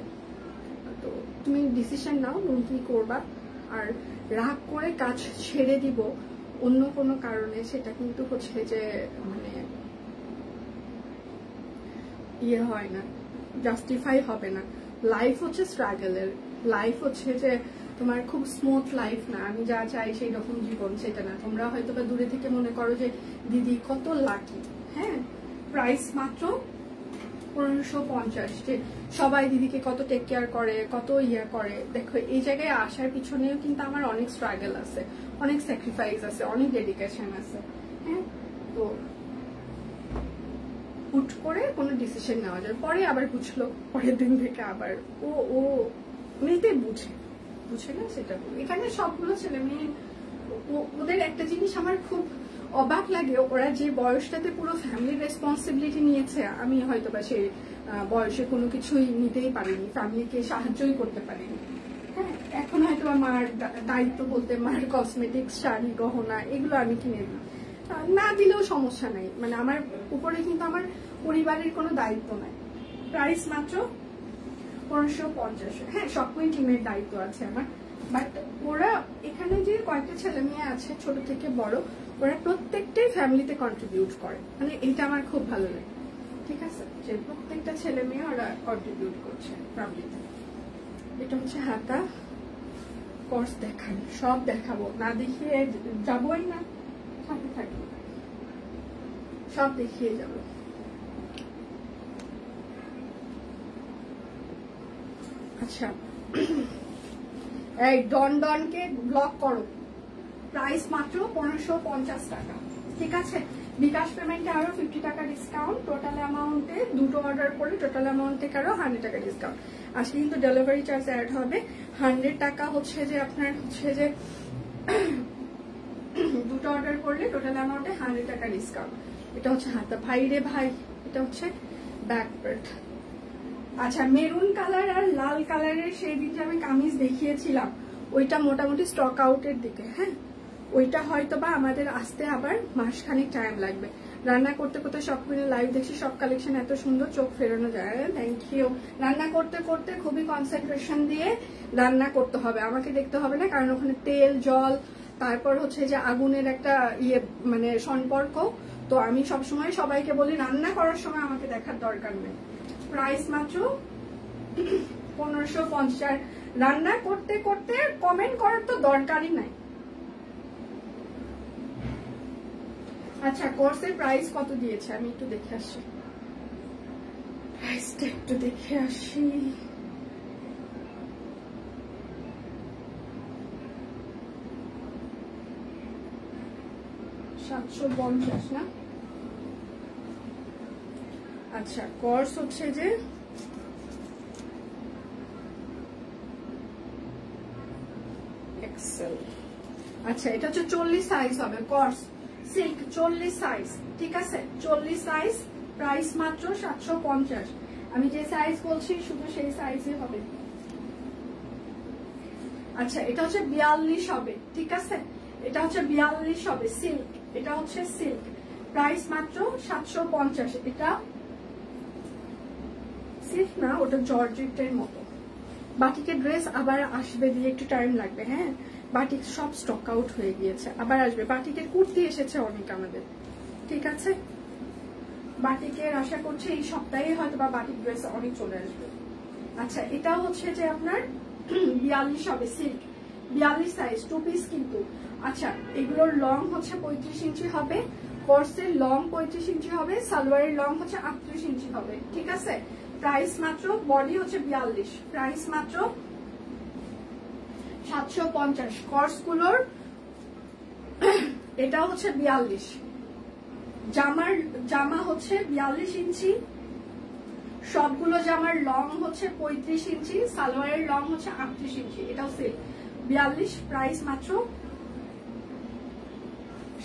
তো তুমি ডিসিশন নাও তুমি কি করবা। আর রাগ করে কাজ ছেড়ে দিব অন্য কোনো কারণে, সেটা কিন্তু হচ্ছে যে মানে হয় না, জাস্টিফাই হবে না। লাইফ হচ্ছে স্ট্রাগলের, লাইফ হচ্ছে যে তোমার খুব স্মুথ লাইফ না। আমি যা চাই সেই রকম জীবন সেটা না। তোমরা হয়তো বা দূরে থেকে মনে করো যে দিদি কত লাকি। হ্যাঁ, প্রাইস মাত্র 1550। যে সবাই দিদিকে কত টেক কেয়ার করে, কত করে। দেখো এই জায়গায় আসার পিছনেও কিন্তু আমার অনেক স্ট্রাগল আছে, অনেক স্যাক্রিফাইস আছে, অনেক ডেডিকেশন আছে। হ্যাঁ, তো হুট করে কোনো ডিসিশন নেওয়া যায়, পরে আবার বুঝলো, পরের দিন থেকে আবার ও এমনিতেই বুঝে না সেটা। এখানে সবগুলো ছেলে মেয়ে, ওদের একটা জিনিস আমার খুব অবাক লাগে, ওরা যে বয়সটাতে পুরো ফ্যামিলির রেসপন্সিবিলিটি নিয়েছে, আমি হয়তো বা সেই বয়সে কোনো কিছুই নিতেই পারিনি, ফ্যামিলিকে সাহায্যই করতে পারিনি। হ্যাঁ, এখন হয়তো মার দায়িত্ব বলতে মার কসমেটিক্স, শাড়ি, গহনা এগুলো আমি কিনে দিই, না দিলেও সমস্যা নাই। মানে আমার উপরে কিন্তু আমার পরিবারের কোনো দায়িত্ব নাই। প্রাইস মাত্র 1550। হ্যাঁ, সবগুলোই টিমের দায়িত্ব আছে আমার। বাট ওরা এখানে যে কয়েকটা ছেলে মেয়ে আছে ছোট থেকে বড়, ওরা প্রত্যেকটাই ফ্যামিলিতে কন্ট্রিবিউট করে। মানে এটা আমার খুব ভালো লাগে। ঠিক আছে, যে প্রত্যেকটা ছেলে মেয়ে ওরা কন্ট্রিবিউট করছে ফ্যামিলিতে। এটা হচ্ছে হাতা। কোর্স দেখান, সব দেখাবো, না দেখিয়ে যাবোই না, সাথে থাকি, সব দেখিয়ে যাব। আচ্ছা, এই ডনকে ব্লক করো। প্রাইস মাত্র 1550 টাকা। ঠিক আছে, বিকাশ পেমেন্টে আরো 50 টাকা ডিসকাউন্ট। টোটাল অ্যামাউন্টে দুটো অর্ডার করে টোটাল অ্যামাউন্ট থেকে আরো 100 টাকা ডিসকাউন্ট। আজকে কিন্তু ডেলিভারি চার্জ অ্যাড হবে। 100 টাকা হচ্ছে যে আপনার হচ্ছে যে দুটো অর্ডার করলে টোটাল অ্যামাউন্টে 100 টাকা ডিসকাউন্ট। এটা হচ্ছে হাতা। ভাই রে ভাই, এটা হচ্ছে ব্যাক পার্ট। আচ্ছা, মেরুন কালার আর লাল কালারের সেই দিন যে আমি কামিজ দেখিয়েছিলাম, ওইটা মোটামুটি স্টক আউটের দিকে। হ্যাঁ, ওইটা হয়তো বা আমাদের আসতে আবার মাসখানেক টাইম লাগবে। রান্না করতে করতে সব কিনে লাইভ দেখছি, সব কালেকশন এত সুন্দর, চোখ ফেরানো যায়। Thank you. রান্না করতে করতে খুবই কনসেন্ট্রেশন দিয়ে রান্না করতে হবে, আমাকে দেখতে হবে না, কারণ ওখানে তেল, জল, তারপর হচ্ছে যে আগুনের একটা মানে সম্পর্ক। তো আমি সবসময় সবাইকে বলি রান্না করার সময় আমাকে দেখার দরকার নেই। প্রাইস মাত্র 1550। রান্না করতে করতে কমেন্ট করার তো দরকারই নাই। আচ্ছা, কোর্সের প্রাইস কত দিয়েছে আমি একটু দেখে আসি, প্রাইসটা একটু দেখে আসি। $750 না? আচ্ছা, কোর্স হচ্ছে যে এক্সেল। আচ্ছা, এটা হচ্ছে 40 সাইজ হবে। Course silk 40 size. ঠিক আছে, 40 সাইজ। প্রাইস মাত্র 750। আমি যে সাইজ বলছি শুধু সেই সাইজই হবে। আচ্ছা, এটা হচ্ছে 42 হবে। ঠিক আছে, এটা হচ্ছে 42 হবে। সিল্ক, এটা হচ্ছে সিল্ক। প্রাইস মাত্র 750। এটা সিল্ক না, ওটা জর্জেটের মতো। বাটিকের ড্রেস আবার আসবে, দিয়ে একটু টাইম লাগবে। হ্যাঁ, বাটিক সব স্টক আউট হয়ে গিয়েছে, আবার আসবে। বাটিকের কুর্তি এসেছে অনেক আমাদের। ঠিক আছে, বাটিকের আশা করছি এই সপ্তাহে হয়তো বা বাটিক ড্রেস অনেক চলে আসবে। আচ্ছা, এটাও হচ্ছে যে আপনার 42 হবে, সিল্ক 42 সাইজ, 2 পিস কিন্তু। আচ্ছা, এগুলোর লং হচ্ছে 35 ইঞ্চি হবে, কোর্সের লং 35 ইঞ্চি হবে, সালোয়ারের লং হচ্ছে 38 ইঞ্চি হবে, ঠিক আছে। প্রাইস মাত্র, বডি হচ্ছে 42, প্রাইস মাত্র 750। কোর্স গুলোর এটা হচ্ছে 42, জামা হচ্ছে 42 ইঞ্চি, সবগুলো জামার লং হচ্ছে 35 ইঞ্চি, সালোয়ারের লং হচ্ছে 38 ইঞ্চি, এটাও সেল 42, প্রাইস মাত্র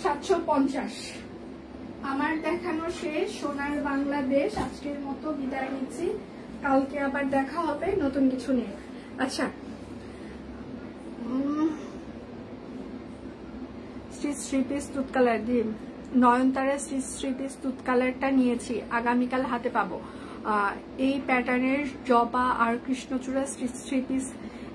750। আমার দেখানো শেষ। সোনার বাংলাদেশ আজকের মতো বিদায় নিচ্ছি, কালকে আবার দেখা হবে নতুন কিছু নিয়ে। আচ্ছা, স্টিচ 3 পিস তুত কালার দিয়ে নয়নতারা স্টিচ 3 পিস তুত কালারটা নিয়েছি, আগামীকাল হাতে পাবো। এই প্যাটার্নের জবা আর কৃষ্ণচূড়া স্টিচ 3 পিস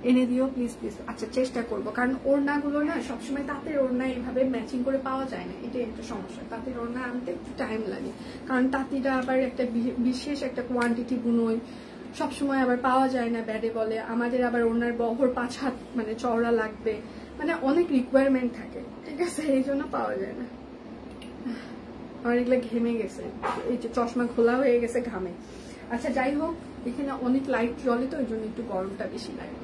এনে দিও প্লিজ প্লিজ। আচ্ছা, চেষ্টা করবো, কারণ ওড়নাগুলো না সবসময় তাঁতের ওড়না এইভাবে ম্যাচিং করে পাওয়া যায় না, এটাই একটা সমস্যা। তাঁতের ওড়না আনতে একটু টাইম লাগে, কারণ তাঁতিটা আবার একটা বিশেষ একটা কোয়ান্টিটি বুনোয়, সবসময় আবার পাওয়া যায় না ব্যাডে বলে। আমাদের আবার ওড়নার বহর 5 হাত মানে চওড়া লাগবে, মানে অনেক রিকোয়ারমেন্ট থাকে, ঠিক আছে, এই জন্য পাওয়া যায় না। আমার এগুলো ঘেমে গেছে, এই যে চশমা খোলা হয়ে গেছে ঘামে। আচ্ছা, যাই হোক, এখানে অনেক লাইট জ্বলে তো ওই জন্য একটু গরমটা বেশি লাগে।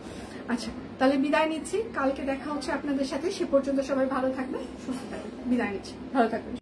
আচ্ছা, তাহলে বিদায় নিচ্ছি, কালকে দেখা হচ্ছে আপনাদের সাথে। সে পর্যন্ত সবাই ভালো থাকবেন, সুস্থ থাকবেন, বিদায় নিচ্ছি, ভালো থাকবেন।